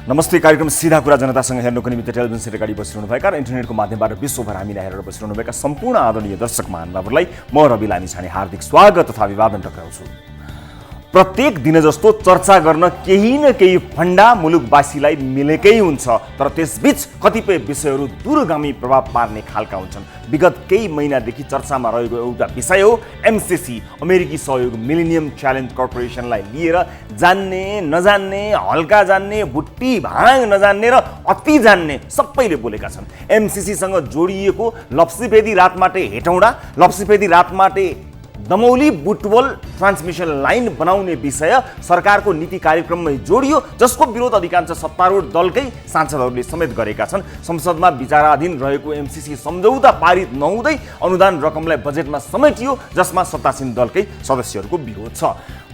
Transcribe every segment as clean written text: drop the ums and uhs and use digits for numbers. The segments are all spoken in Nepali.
नमस्ते। कार्यक्रम सीधा कुरा जनतासँग हेर्नुको निमित्त टेलिभिजन सेट अगाडि बसिरहनुभएका र इन्टरनेटको माध्यमबाट विश्वभर हामीलाई हेरेर बसिरहनुभएका सम्पूर्ण आदरणीय दर्शक महानुभावहरूलाई म रवि लामिछाने हार्दिक स्वागत तथा अभिवादन टक्राउँछु। प्रत्येक दिन जस्तो चर्चा गर्न केही न केही फन्डा मुलुकवासीलाई मिलेकै हुन्छ, तर त्यसबीच कतिपय विषयहरू दूरगामी प्रभाव पार्ने खालका हुन्छन्। विगत केही महिनादेखि चर्चामा रहेको एउटा विषय हो एमसिसी, अमेरिकी सहयोग मिलेनियम च्यालेन्ज कर्पोरेसनलाई लिएर जान्ने नजान्ने, हल्का जान्ने, बुट्टी भाङ नजान्ने र अति जान्ने सबैले बोलेका छन्। एमसिसीसँग जोडिएको लप्सीपेदी रातमाटे हेटौँडा, लप्सीपेदी रातमाटे दमौली बुटवल ट्रान्समिसन लाइन बनाउने विषय सरकारको नीति कार्यक्रममै जोडियो, जसको विरोध अधिकांश सत्तारूढ दलकै सांसदहरूले समेत गरेका छन्। संसदमा विचाराधीन रहेको एमसिसी सम्झौता पारित नहुँदै अनुदान रकमलाई बजेटमा समेटियो, जसमा सत्तासीन दलकै सदस्यहरूको विरोध छ।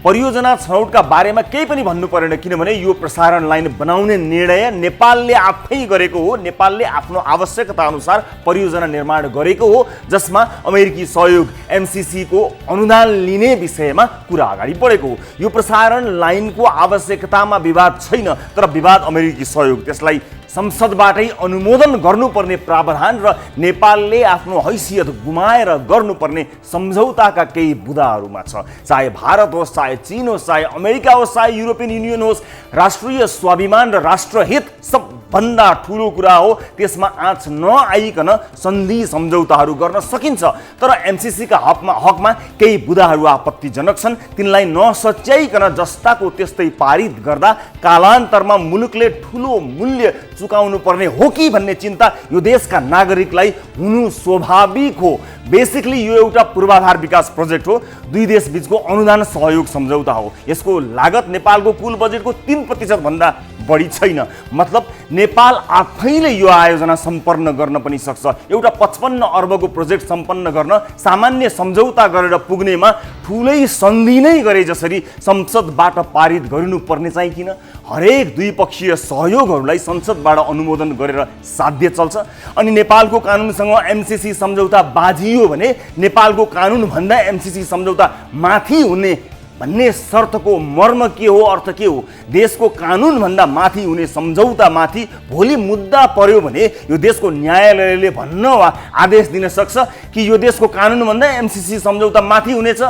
परियोजना छनौटका बारेमा केही पनि भन्नु परेन, किनभने यो प्रसारण लाइन बनाउने निर्णय नेपालले आफै गरेको हो। नेपालले आफ्नो आवश्यकता अनुसार परियोजना निर्माण गरेको हो, जसमा अमेरिकी सहयोग एमसिसीको अनुदान लिने विषयमा कुरा अगाडि बढेको हो। यो प्रसारण लाइनको आवश्यकतामा विवाद छैन, तर विवाद अमेरिकी सहयोग, त्यसलाई संसदबाटै अनुमोदन गर्नुपर्ने प्रावधान र नेपालले आफ्नो हैसियत गुमाएर गर्नुपर्ने सम्झौताका केही बुदाहरूमा छ। चाहे भारत होस्, चाहे चीन होस्, चाहे अमेरिका होस्, चाहे युरोपियन युनियन होस्, राष्ट्रिय स्वाभिमान र राष्ट्रहित सबभन्दा ठुलो कुरा हो। त्यसमा आँच नआइकन सन्धि सम्झौताहरू गर्न सकिन्छ, तर एमसिसीका हकमा केही बुदाहरू आपत्तिजनक छन्। तिनलाई नसच्याइकन जस्ताको त्यस्तै पारित गर्दा कालान्तरमा मुलुकले ठुलो मूल्य चुकाउनु पर्ने हो कि भन्ने चिन्ता यो देशका नागरिकलाई हुनु स्वाभाविक हो। बेसिकली यो एउटा पूर्वाधार विकास प्रोजेक्ट हो, दुई देश बीचको अनुदान सहयोग सम्झौता हो। यसको लागत नेपालको कुल बजेटको 3% भन्दा बढी छैन। मतलब नेपाल आफैले यो आयोजना सम्पन्न गर्न पनि सक्छ। एउटा 55 अर्बको प्रोजेक्ट सम्पन्न गर्न सामान्य सम्झौता गरेर पुग्नेमा ठुलै सन्धि नै गरे जसरी संसदबाट पारित गर्नुपर्ने चाहिँ किन? हरेक द्विपक्षीय सहयोगहरूलाई संसदबाट अनुमोदन गरेर साध्य चल्छ। अनि नेपालको कानुनसँग एमसिसी सम्झौता बाजियो भने नेपालको कानुनभन्दा एमसिसी सम्झौता माथि हुने भन्ने शर्तको मर्म के हो, अर्थ के हो? देशको कानुनभन्दा माथि हुने सम्झौता माथि भोलि मुद्दा पर्यो भने यो देशको न्यायालयले भन्न वा आदेश दिन सक्छ कि यो देशको कानुनभन्दा एमसिसी सम्झौता माथि हुनेछ।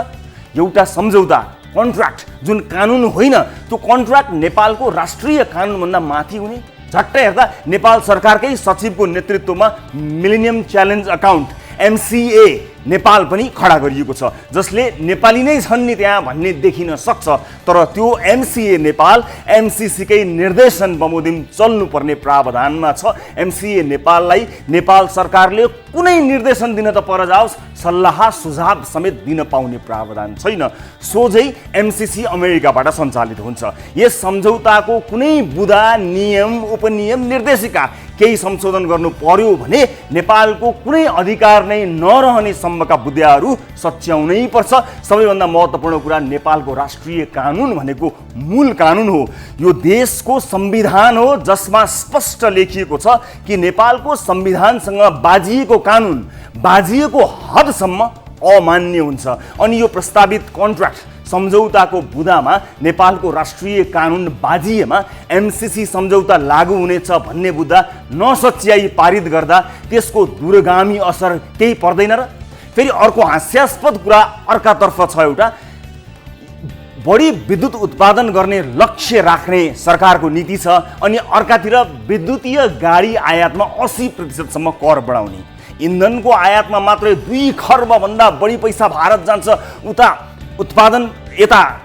एउटा सम्झौता, कन्ट्र्याक्ट जुन कानुन होइन, त्यो कन्ट्र्याक्ट नेपालको राष्ट्रिय कानुनभन्दा माथि हुने? झट्ट हेर्दा नेपाल सरकारकै सचिवको नेतृत्वमा millennium challenge account MCA Nepal पनि खडा गरिएको छ, जसले नेपाली नै छन् नि त्यहाँ भन्ने देखिन सक्छ। तर त्यो एमसिए नेपाल एमसिसीकै निर्देशन बमोजिम चल्नुपर्ने प्रावधानमा छ। एमसिए नेपाललाई नेपाल सरकारले कुनै निर्देशन दिन त पर जाओस्, सल्लाह सुझाव समेत दिन पाउने प्रावधान छैन। सोझै एमसिसी अमेरिकाबाट सञ्चालित हुन्छ। यस सम्झौताको कुनै बुदा, नियम, उपनियम, निर्देशिका केही संशोधन गर्नु पर्यो भने नेपालको कुनै अधिकार नै नरहने सम्मका बुदाहरू सच्याउनै पर्छ। सबैभन्दा महत्त्वपूर्ण कुरा, नेपालको राष्ट्रिय कानुन भनेको मूल कानुन हो। यो देशको संविधान हो, जसमा स्पष्ट लेखिएको छ कि नेपालको संविधानसँग बाजिएको कानुन बाजिएको हदसम्म अमान्य हुन्छ। अनि यो प्रस्तावित कन्ट्र्याक्ट सम्झौताको बुदामा नेपालको राष्ट्रिय कानुन बाजिएमा एमसिसी सम्झौता लागू हुनेछ भन्ने बुदा नसच्याई पारित गर्दा त्यसको दूरगामी असर केही पर्दैन र? फेरि अर्को हास्यास्पद कुरा अर्कातर्फ छ। एउटा बढी विद्युत उत्पादन गर्ने लक्ष्य राख्ने सरकारको नीति छ, अनि अर्कातिर विद्युतीय गाडी आयातमा 80% कर बढाउने। इन्धनको आयातमा मात्रै 2 खर्ब भन्दा बढी पैसा भारत जान्छ।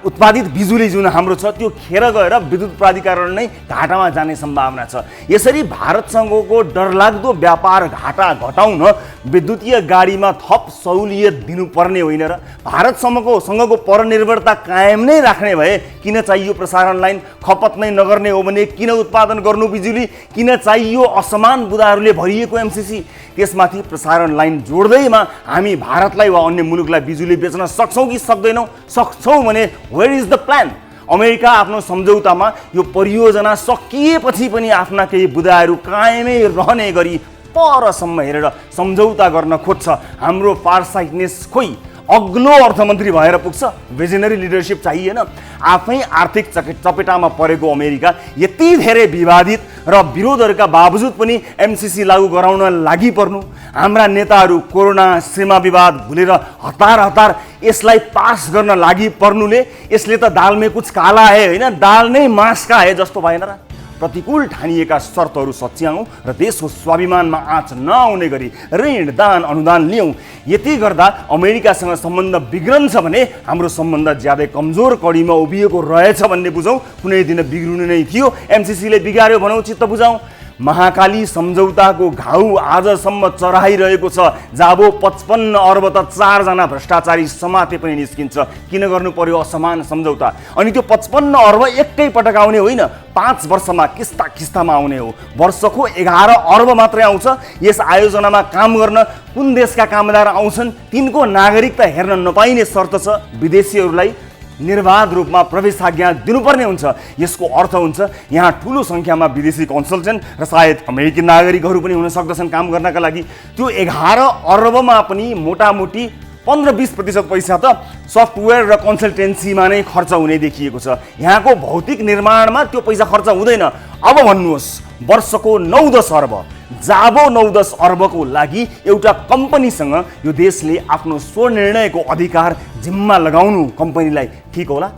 उत्पादित बिजुली जुन हाम्रो छ त्यो खेर गएर विद्युत प्राधिकरण नै घाटामा जाने सम्भावना छ। यसरी भारतसँगको डरलाग्दो व्यापार घाटा घटाउन विद्युतीय गाडीमा थप सहुलियत दिनुपर्ने होइन र? भारतसँगको परनिर्भरता कायम नै राख्ने भए किन चाहियो प्रसारण लाइन? खपत नै नगर्ने हो भने किन उत्पादन गर्नु बिजुली? किन चाहियो असमान बुदाहरूले भरिएको एमसिसी? त्यसमाथि प्रसारण लाइन जोड्दैमा हामी भारतलाई वा अन्य मुलुकलाई बिजुली बेच्न सक्छौँ कि सक्दैनौँ? सक्छौँ भने where is the plan? America आफ्नो सम्झौतामा यो परियोजना सकिएपछि पनि आफ्ना केही बुदाहरू कायमै रहने गरी परसम्म हेरेर सम्झौता गर्न खोज्छ। हाम्रो फारसाइटनेस खोइ अग्लो अर्थमन्त्री भएर पुग्छ? भिजनरी लिडरसिप चाहिएन? आफै आर्थिक चपेटामा परेको अमेरिका यति धेरै विवादित र विरोधहरूका बावजुद पनि एमसिसी लागू गराउन लागि पर्नु, हाम्रा नेताहरू कोरोना सीमा विवाद भुलेर हतार यसलाई पास गर्न लागि पर्नुले यसले त दाल में कुछ काला है होइन, दाल नै मासका है जस्तो भएन र? प्रतिकूल ठानिएका शर्तहरू सच्याउँ र देशको स्वाभिमानमा आँच नआउने गरी ऋण दान अनुदान लियौँ। यति गर्दा अमेरिकासँग सम्बन्ध बिग्रन्छ भने हाम्रो सम्बन्ध ज्यादै कमजोर कडीमा उभिएको रहेछ भन्ने बुझौँ। कुनै दिन बिग्रुनु नै थियो, एमसिसीले बिगार्यो भनौँ, चित्त बुझाउँ। महाकाली सम्झौताको घाउ आजसम्म चराइरहेको छ। जाबो 55 अर्ब त 4 जना भ्रष्टाचारी समाते पनि निस्किन्छ। किन गर्नु पर्यो असमान सम्झौता? अनि त्यो 55 अर्ब एकै पटक आउने होइन, 5 वर्षमा किस्तामा आउने हो। वर्षको 11 अर्ब मात्रै आउँछ। यस आयोजनामा काम गर्न कुन देशका कामदार आउँछन् तिनको नागरिकता हेर्न नपाइने शर्त छ। विदेशीहरूलाई निर्बाध रूपमा प्रवेशाज्ञा दिनुपर्ने हुन्छ। यसको अर्थ हुन्छ यहाँ ठुलो सङ्ख्यामा विदेशी कन्सल्टेन्ट र सायद अमेरिकी नागरिकहरू पनि हुन सक्दछन् काम गर्नका लागि। त्यो 11 अर्बमा पनि मोटामोटी 15-20% पैसा त सफ्टवेयर र कन्सल्टेन्सीमा नै खर्च हुने देखिएको छ। यहाँको भौतिक निर्माणमा त्यो पैसा खर्च हुँदैन। अब भन्नुहोस्, वर्षको 9-10 अर्ब, जाबो 9-10 अर्बको लागि एउटा कम्पनीसँग यो देशले आफ्नो स्वनिर्णयको अधिकार जिम्मा लगाउनु कम्पनीलाई ठिक होला?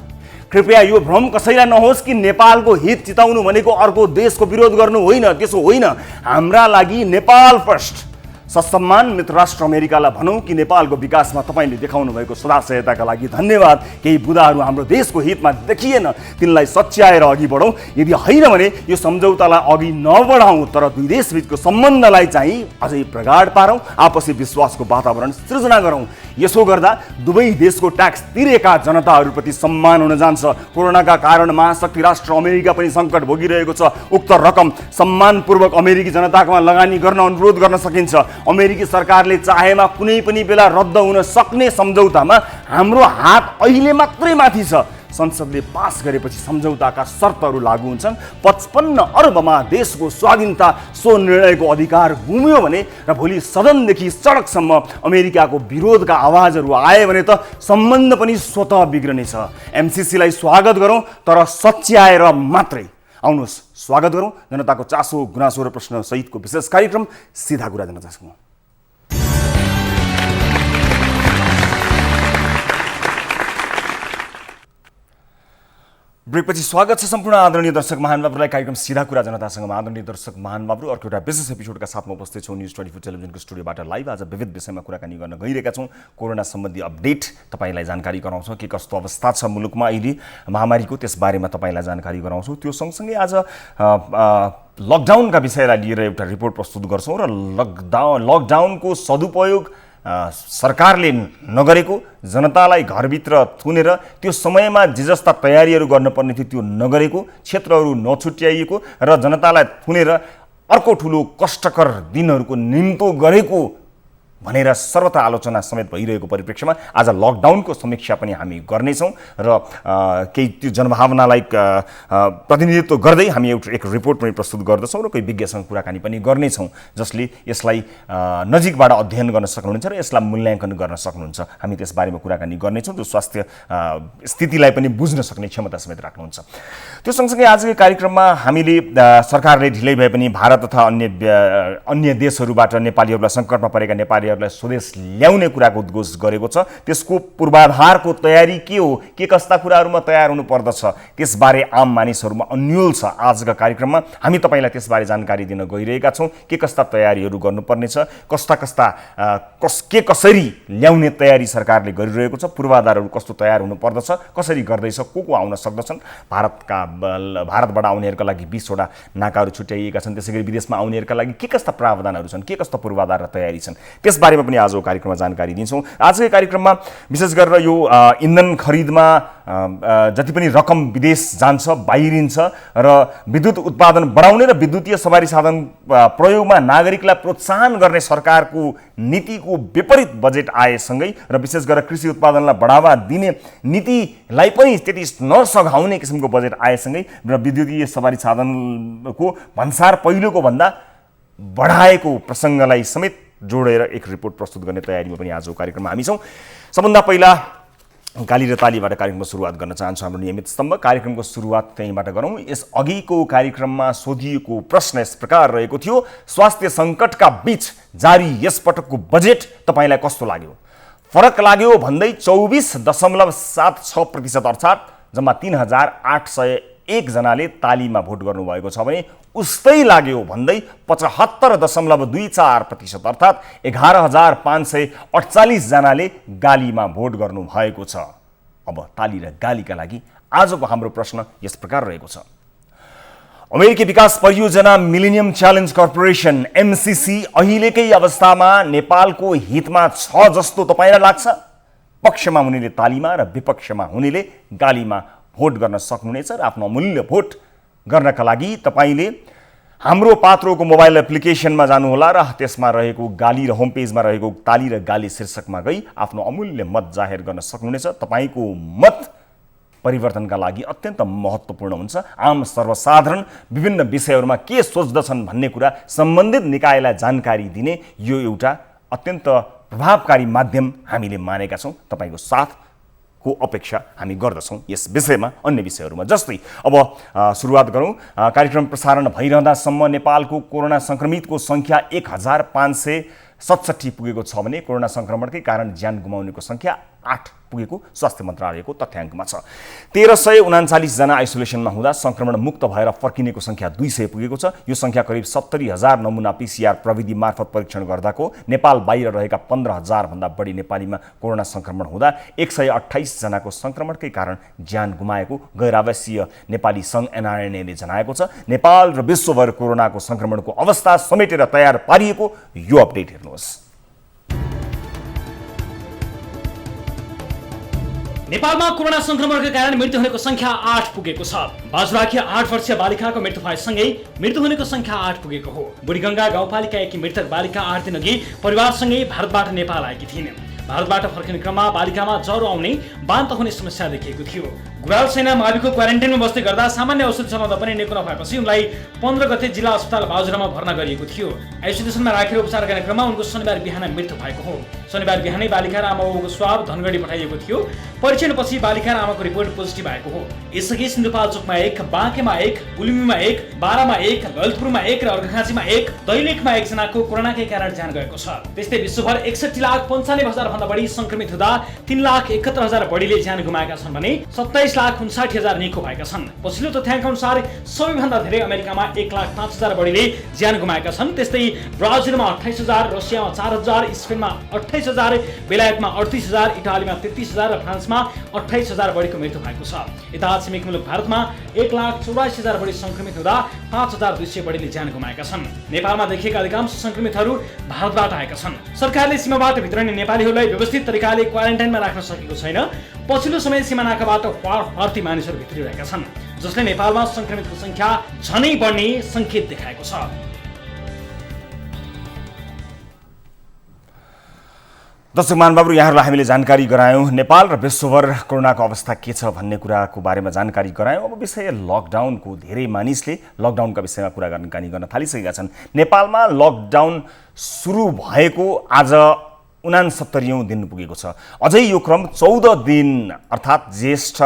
कृपया यो भ्रम कसैलाई नहोस् कि नेपालको हित चिताउनु भनेको अर्को देशको विरोध गर्नु होइन। त्यसो होइन। हाम्रा लागि नेपाल फर्स्ट। ससम्मान मित्र राष्ट्र अमेरिकालाई भनौँ कि नेपालको विकासमा तपाईँले देखाउनु भएको सदासहायताका लागि धन्यवाद। केही बुदाहरू हाम्रो देशको हितमा देखिएन, तिनलाई सच्याएर अघि बढौँ। यदि होइन भने यो सम्झौतालाई अघि नबढाउँ, तर दुई देशबीचको सम्बन्धलाई चाहिँ अझै प्रगाढ पारौँ, आपसी विश्वासको वातावरण सृजना गरौँ। यसो गर्दा दुवै देशको ट्याक्स तिरेका जनताहरूप्रति सम्मान हुन जान्छ। कोरोनाका कारण महाशक्ति राष्ट्र अमेरिका पनि सङ्कट भोगिरहेको छ। उक्त रकम सम्मानपूर्वक अमेरिकी जनताकोमा लगानी गर्न अनुरोध गर्न सकिन्छ। अमेरिकी सरकारले चाहेमा कुनै पनि बेला रद्द हुन सक्ने सम्झौतामा हाम्रो हात अहिले मात्रै माथि छ। संसदले पास गरेपछि सम्झौताका शर्तहरू लागू हुन्छन्। 55 अर्बमा देशको स्वाधीनता स्वनिर्णयको अधिकार गुम्यो भने र भोलि सदनदेखि सडकसम्म अमेरिकाको विरोधका आवाजहरू आए भने त सम्बन्ध पनि स्वतः बिग्रनेछ। एमसिसीलाई स्वागत गरौँ, तर सच्याएर मात्रै। आउनुहोस् स्वागत गरौँ जनताको चासो गुनासो र प्रश्न सहितको विशेष कार्यक्रम सीधा कुरा जनतासँग। ब्रेकपछि स्वागत छ सम्पूर्ण आदरणीय दर्शक महानुभावहरूलाई कार्यक्रम सीधा कुरा जनतासँग। आदरणीय दर्शक महानुभावहरू, अर्को एउटा विशेष एपिसोडका साथमा उपस्थित छौँ न्युज 24 टेलिभिजनको स्टुडियोबाट लाइभ। आज विविध विषयमा कुराकानी गर्न गइरहेका छौँ। कोरोना सम्बन्धी अपडेट तपाईँलाई जानकारी गराउँछौँ, के कस्तो अवस्था छ मुलुकमा अहिले महामारीको, त्यसबारेमा तपाईँलाई जानकारी गराउँछौँ। त्यो सँगसँगै आज लकडाउनका विषयलाई लिएर एउटा रिपोर्ट प्रस्तुत गर्छौँ र लकडाउनको सदुपयोग सरकारले नगरेको, जनतालाई घरभित्र थुनेर त्यो समयमा जे जस्ता तयारीहरू गर्नुपर्ने थियो त्यो नगरेको, क्षेत्रहरू नछुट्याइएको र जनतालाई थुनेर अर्को ठुलो कष्टकर दिनहरूको निम्तो गरेको भनेर सर्वत्र आलोचना समेत भइरहेको परिप्रेक्ष्यमा आज लकडाउनको समीक्षा पनि हामी गर्नेछौँ र केही त्यो जनभावनालाई प्रतिनिधित्व गर्दै हामी एक रिपोर्ट पनि प्रस्तुत गर्दछौँ र कोही विज्ञसँग कुराकानी पनि गर्नेछौँ जसले यसलाई नजिकबाट अध्ययन गर्न सक्नुहुन्छ र यसलाई मूल्याङ्कन गर्न सक्नुहुन्छ। हामी त्यसबारेमा कुराकानी गर्नेछौँ, त्यो स्वास्थ्य स्थितिलाई पनि बुझ्न सक्ने क्षमता समेत राख्नुहुन्छ। त्यो सँगसँगै आजको कार्यक्रममा हामीले सरकारले ढिलै भए पनि भारत तथा अन्य देशहरूबाट नेपालीहरूलाई सङ्कटमा परेका नेपाली स्वदेश ल्याउने कुराको उद्घोष गरेको छ। त्यसको पूर्वाधारको तयारी के हो, के कस्ता कुराहरूमा तयार हुनु पर्दछ, त्यसबारे आम मानिसहरूमा अन्यल छ। आजका कार्यक्रममा हामी तपाईँलाई त्यसबारे जानकारी दिन गइरहेका छौँ। के कस्ता तयारीहरू गर्नुपर्नेछ, कसरी ल्याउने तयारी सरकारले गरिरहेको छ, पूर्वाधारहरू कस्तो तयार हुनु पर्दछ, कसरी गर्दैछ, को आउन सक्दछन्। भारतबाट आउनेहरूका लागि 20 वटा नाकाहरू छुट्याइएका छन्। त्यसै गरी विदेशमा आउनेहरूका लागि के कस्ता प्रावधानहरू छन्, के कस्ता पूर्वाधार र तयारी छन्, बारेमा पनि आजको कार्यक्रममा जानकारी दिन्छौँ। आजकै कार्यक्रममा विशेष गरेर यो इन्धन खरिदमा जति पनि रकम विदेश जान्छ, बाहिरिन्छ र विद्युत उत्पादन बढाउने र विद्युतीय सवारी साधन प्रयोगमा नागरिकलाई प्रोत्साहन गर्ने सरकारको नीतिको विपरीत बजेट आएसँगै र विशेष गरेर कृषि उत्पादनलाई बढावा दिने नीतिलाई पनि त्यति नसघाउने किसिमको बजेट आएसँगै र विद्युतीय सवारी साधनको भन्सार पहिलेको भन्दा बढाएको प्रसङ्गलाई समेत जोडेर एक रिपोर्ट प्रस्तुत गर्ने तयारीमा पनि आजको कार्यक्रममा हामी छौँ। सबभन्दा पहिला गाली र तालीबाट कार्यक्रमको सुरुवात गर्न चाहन्छु। हाम्रो नियमित स्तम्भ कार्यक्रमको सुरुवात त्यहीँबाट गरौँ। यस अघिको कार्यक्रममा सोधिएको प्रश्न यस प्रकार रहेको थियो, स्वास्थ्य सङ्कटका बीच जारी यसपटकको बजेट तपाईँलाई कस्तो लाग्यो? फरक लाग्यो भन्दै 24.76% अर्थात् जम्मा 3,801 जनाले तालीमा भोट गर्नुभएको छ भने उस्तै लाग्यो भन्दै 75.24% अर्थात् 11,548 जनाले गालीमा भोट गर्नुभएको छ। अब ताली र गालीका लागि आजको हाम्रो प्रश्न यस प्रकार रहेको छ। अमेरिकी विकास परियोजना मिलेनियम च्यालेन्ज कर्पोरेसन एमसीसी अहिलेकै अवस्थामा नेपालको हितमा छ जस्तो तपाईँलाई लाग्छ? पक्षमा हुनेले तालीमा र विपक्षमा हुनेले गालीमा भोट गर्न सक्नुहुनेछ र आफ्नो अमूल्य भोट गर्नका लागि तपाईँले हाम्रो पात्रोको मोबाइल एप्लिकेसनमा जानुहोला र त्यसमा रहेको गाली र होम पेजमा रहेको ताली र गाली शीर्षकमा गई आफ्नो अमूल्य मत जाहेर गर्न सक्नुहुनेछ। तपाईँको मत परिवर्तनका लागि अत्यन्त महत्त्वपूर्ण हुन्छ। आम सर्वसाधारण विभिन्न विषयहरूमा के सोच्दछन् भन्ने कुरा सम्बन्धित निकायलाई जानकारी दिने यो एउटा अत्यन्त प्रभावकारी माध्यम हामीले मानेका छौँ। तपाईँको साथको अपेक्षा हामी गर्दछौँ यस विषयमा, अन्य विषयहरूमा। जस्तै अब सुरुवात गरौँ। कार्यक्रम प्रसारण भइरहँदासम्म नेपालको कोरोना सङ्क्रमितको सङ्ख्या 1,567 पुगेको छ भने कोरोना सङ्क्रमणकै कारण ज्यान गुमाउनेको सङ्ख्या 8 पुगेको स्वास्थ्य मन्त्रालयको तथ्याङ्कमा छ। 1339 जना आइसोलेसनमा हुँदा सङ्क्रमण मुक्त भएर फर्किनेको सङ्ख्या 200 पुगेको छ। यो सङ्ख्या करिब 70,000 नमुना पीसीआर प्रविधि मार्फत परीक्षण गर्दाको नेपाल बाहिर रहेका 15,000 भन्दा बढी नेपालीमा कोरोना सङ्क्रमण हुँदा 128 जनाको सङ्क्रमणकै कारण ज्यान गुमाएको गैर-आवासीय नेपाली सङ्घ एनआरएनएले जनाएको छ। नेपाल र विश्वभर कोरोनाको सङ्क्रमणको अवस्था समेटेर तयार पारिएको यो अपडेट हेर्नुहोस्। नेपालमा कोरोना संक्रमणका कारण मृत्यु हुनेको संख्या 8 पुगेको छ। बाजुराकी 8 वर्षीय बालिकाको मृत्यु भएसँगै मृत्यु हुनेको संख्या 8 पुगेको हो। बुढीगङ्गा गाउँपालिकाकी मृतक बालिका 8 दिन अघि परिवारसँगै भारतबाट नेपाल आएकी थिइन्। भारतबाट फर्किने क्रममा बालिकामा ज्वरो आउने, वान्त हुने समस्या देखिएको थियो। गुराल सेना माविको क्वारेन्टाइनमा बस्दै गर्दा सामान्य औषधि चलाउँदा पनि निको नभएपछि उनलाई 15 गते जिल्ला अस्पताल बाजुरामा भर्ना गरिएको थियो। आइसोलेसनमा राखेर उपचार गर्ने क्रममा उनको शनिबार बिहान मृत्यु भएको हो। शनिबार बिहानै बालिका र आमा बाबुको स्वाब धनगढी पठाइएको थियो। परीक्षणपछि बालिका र आमाको रिपोर्ट पोजिटिभ आएको हो। यसअघि सिन्धुपाल्चोकमा 1, बाँकेमा 1, गुल्मीमा 1, बारामा 1, ललितपुरमा 1 र अर्घाखाँचीमा 1, दैलेखमा 1 जनाको कोरोनाकै कारण ज्यान गएको छ। त्यस्तै विश्वभर 61,95,000 भन्दा बढी संक्रमित हुँदा 3,71,000 बढीले ज्यान गुमाएका छन् भने 27,59,000 निको भएका छन्। पछिल्लो तथ्याङ्क अनुसार सबैभन्दा धेरै अमेरिकामा 1,05,000 बढीले ज्यान गुमाएका छन्। त्यस्तै ब्राजिलमा 28,000, रसियामा 4,000, स्पेनमा 28,000, बेलायतमा 38,000, इटालीमा 33,000 र फ्रान्समा 28,000 बढीको मृत्यु भएको छ। यता छिमेकी मुलुक भारतमा 1,84,000 बढी संक्रमित हुँदा 5,200 बढीले ज्यान गुमाएका छन्। नेपालमा देखिएका अधिकांश संक्रमितहरू भारतबाट आएका छन्। सरकारले सीमाबाट भित्रने नेपालीहरूलाई व्यवस्थित तरिकाले क्वारेन्टाइनमा राख्न सकेको छैन। पछिल्लो समय सीमानाकाबाट फर्ती मानिसहरू भित्रिरहेका छन्, जसले नेपालमा संक्रमितको संख्या झनै बढ्ने संकेत देखाएको छ। दर्शक महानुभावहरू, यहाँहरूलाई हामीले जानकारी गरायौँ नेपाल र विश्वभर कोरोनाको अवस्था के छ भन्ने कुराको बारेमा जानकारी गरायौँ। अब विषय लकडाउनको, धेरै मानिसले लकडाउनका विषयमा कुराकानी गर्न थालिसकेका छन्। नेपालमा लकडाउन सुरु भएको आज 69औं दिन पुगेको छ। अझै यो क्रम 14 दिन अर्थात् ज्येष्ठ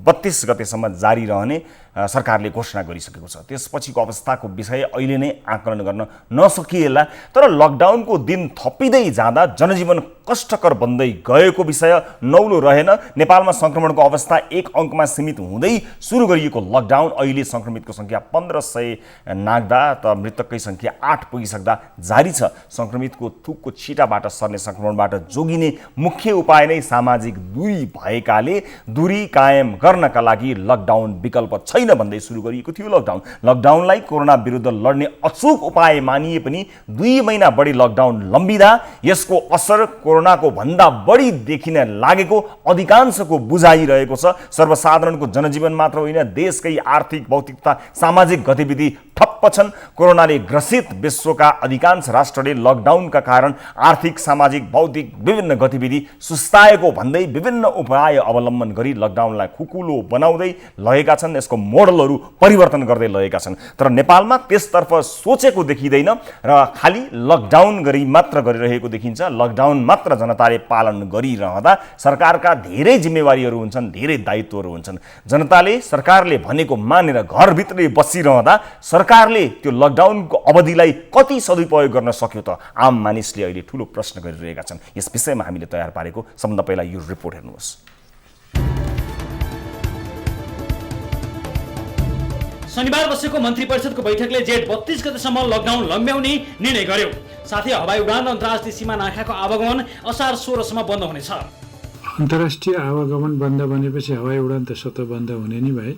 32 गतेसम्म जारी रहने सरकारले घोषणा गरिसकेको छ। त्यसपछिको अवस्थाको विषय अहिले नै आकलन गर्न नसकिएला, तर लकडाउनको दिन थपिँदै जाँदा जनजीवन कष्टकर बन्दै गएको विषय नौलो रहेन। नेपालमा संक्रमणको अवस्था 1 अङ्कमा सीमित हुँदै सुरु गरिएको लकडाउन अहिले संक्रमितको सङ्ख्या 1500 नाग्दा त मृतककै सङ्ख्या 8 पुगिसक्दा जारी छ। संक्रमितको थुकको छिटाबाट सर्ने संक्रमणबाट जोगिने मुख्य उपाय नै सामाजिक दूरी भएकाले दूरी कायम गर्नका लागि लकडाउन विकल्प छैन भन्दै सुरु गरिएको थियो। लकडाउनलाई कोरोना विरुद्ध लड्ने अचूक उपाय मानिए पनि 2 महिना बढी लकडाउन लम्बिँदा यसको असर कोरोनाको भन्दा बढी देखिन लागेको अधिकांशको बुझाइ रहेको छ। सर्वसाधारणको जनजीवन मात्र होइन, देशकै आर्थिक, भौतिक तथा सामाजिक गतिविधि ठप्प छन्। कोरोनाले ग्रसित विश्वका अधिकांश राष्ट्रले लकडाउनका कारण आर्थिक, सामाजिक, भौतिक विभिन्न गतिविधि सुस्ताएको भन्दै विभिन्न उपाय अवलम्बन गरी लकडाउनलाई खुकुलो बनाउँदै लगेका छन्। यसको मोडलहरू परिवर्तन गर्दै लगेका छन्। तर नेपालमा त्यसतर्फ सोचेको देखिँदैन र खालि लकडाउन गरी मात्र गरिरहेको देखिन्छ। लकडाउन मात्र जनताले पालन गरिरहँदा सरकारका धेरै जिम्मेवारीहरू हुन्छन्, धेरै दायित्वहरू हुन्छन्। जनताले सरकारले भनेको मानेर घरभित्रै बसिरहँदा सरकारले त्यो लकडाउनको अवधिलाई कति सदुपयोग गर्न सक्यो त आम मानिसले अहिले ठुलो प्रश्न गरिरहेका छन्। यस विषयमा हामीले तयार पारेको सबभन्दा पहिला यो रिपोर्ट हेर्नुहोस्। शनिबार बसेको मन्त्री परिषदको बैठकले जेठ 32 गतेसम्म लकडाउन लम्ब्याउने निर्णय गर्यो। साथै हवाई उडान र अन्तर्राष्ट्रिय सीमा नाकाको आवागमन असार 16 सम्म बन्द हुनेछ। अन्तर्राष्ट्रिय आवागमन बन्द बनेपछि हवाई उडान त स्वतः बन्द हुने नै भए।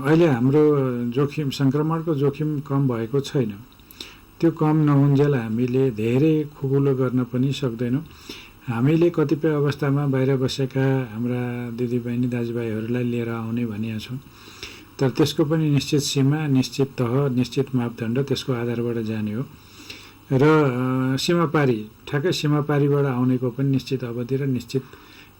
अहिले हाम्रो जोखिम सङ्क्रमणको जोखिम कम भएको छैन। त्यो कम नहुन्जेल हामीले धेरै खुकुलो गर्न पनि सक्दैनौँ। हामीले कतिपय अवस्थामा बाहिर बसेका हाम्रा दिदीबहिनी दाजुभाइहरूलाई लिएर आउने भनिएका छौँ। तर त्यसको पनि निश्चित सीमा, निश्चित तह, निश्चित मापदण्ड त्यसको आधारबाट जाने हो र सीमापारी ठ्याक्कै सीमापारीबाट आउनेको पनि निश्चित अवधि र निश्चित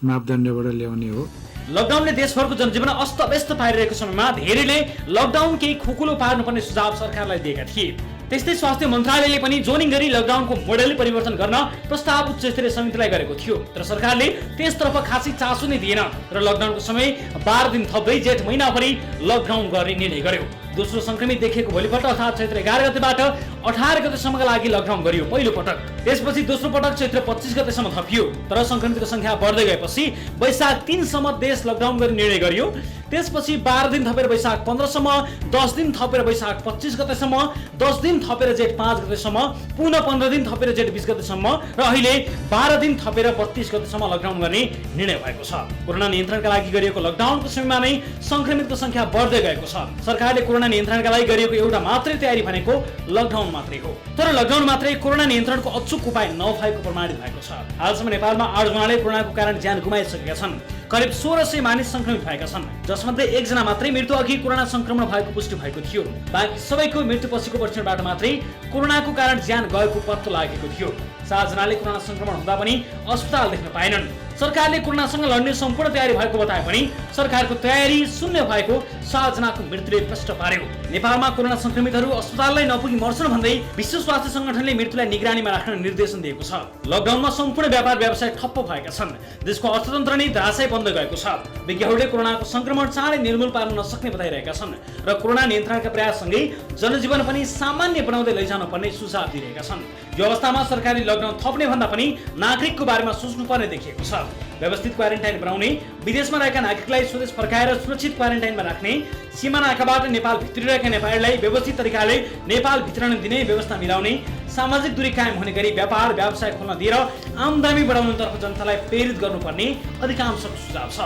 मापदण्डबाट ल्याउने हो। लकडाउनले देशभरको जनजीवन अस्तव्यस्त पारिरहेको समयमा धेरैले लकडाउन केही खुकुलो पार्नुपर्ने सुझाव सरकारलाई दिएका थिए। त्यस्तै स्वास्थ्य मन्त्रालयले पनि जोनिङ गरी लकडाउनको मोडेल परिवर्तन गर्न प्रस्ताव उच्च स्तरीय समितिलाई गरेको थियो। तर सरकारले त्यसतर्फ खासै चासो नै दिएन र लकडाउनको समय 12 दिन थप्दै जेठ महिनाभरि लकडाउन गर्ने निर्णय गर्यो। दोस्रो संक्रमित देखिएको भोलिपल्ट अर्थात् चैत्र 11 गतेबाट 18 गतेसम्मका लागि लकडाउन गरियो पहिलो पटक। त्यसपछि दोस्रो पटक चैत्र 25 गतेसम्म थपियो। तर संक्रमितको संख्या बढ्दै गएपछि वैशाख 3 सम्म देश लकडाउन गर्ने निर्णय गरियो। त्यसपछि 12 दिन थपेर वैशाख 15 सम्म, 10 दिन थपेर वैशाख 25 गतेसम्म, 10 दिन थपेर जेठ 5 गतेसम्म, पुनः 15 दिन थपेर जेठ 20 गतेसम्म र अहिले 12 दिन थपेर 32 गतेसम्म लकडाउन गर्ने निर्णय भएको छ। कोरोना नियन्त्रणका लागि गरिएको लकडाउनको समयमा नै संक्रमितको संख्या बढ्दै गएको छ। सरकारले कोरोना नियन्त्रणका लागि गरिएको एउटा मात्रै तयारी भनेको लकडाउन मात्रै हो। तर लकडाउन मात्रै कोरोना नियन्त्रणको अचूक उपाय नभएको प्रमाणित भएको छ। हालसम्म नेपालमा 8 जनाले कोरोनाको कारण ज्यान गुमाइसकेका छन्। करिब 1600 मानिस संक्रमित भएका छन्, जसमध्ये 1 जना मात्रै मृत्यु अघि कोरोना संक्रमण भएको पुष्टि भएको थियो। बाँकी सबैको मृत्यु पछिको परीक्षणबाट मात्रै कोरोनाको कारण ज्यान गएको पत्तो लागेको थियो। 7 जनाले कोरोना संक्रमण हुँदा पनि अस्पताल देख्न पाएनन्। सरकारले कोरोनासँग लड्ने सम्पूर्ण तयारी भएको बताए पनि सरकारको तयारी शून्य भएको 7 जनाको मृत्युले प्रष्ट पार्यो। नेपालमा कोरोना संक्रमितहरू अस्पताललाई नपुगी मर्छन् भन्दै विश्व स्वास्थ्य संगठनले मृत्युलाई निगरानीमा राख्न निर्देशन दिएको छ। लकडाउनमा सम्पूर्ण व्यापार व्यवसाय ठप्प भएका छन्। देशको अर्थतन्त्र नै धराशय बन्द गएको छ। विज्ञहरूले कोरोनाको संक्रमण चाँडै निर्मूल पार्न नसक्ने बताइरहेका छन् र कोरोना नियन्त्रणका प्रयाससँगै जनजीवन पनि सामान्य बनाउँदै लैजानु पर्ने सुझाव दिइरहेका छन्। यो अवस्थामा सरकारले लकडाउन थप्ने भन्दा पनि नागरिकको बारेमा सोच्नुपर्ने देखिएको छ। व्यवस्थित क्वारेन्टाइन बनाउने, विदेशमा रहेका नागरिकलाई स्वदेश फर्काएर सुरक्षित क्वारेन्टाइनमा राख्ने, सीमा नाकाबाट नेपाल भित्रिरहेका नेपालीलाई व्यवस्थित तरिकाले नेपाल भित्रन दिने व्यवस्था मिलाउने, सामाजिक दूरी कायम हुने गरी व्यापार व्यवसाय खोल्न दिएर आमदानी बढाउनेतर्फ जनतालाई प्रेरित गर्नुपर्ने अधिकांशको सुझाव छ।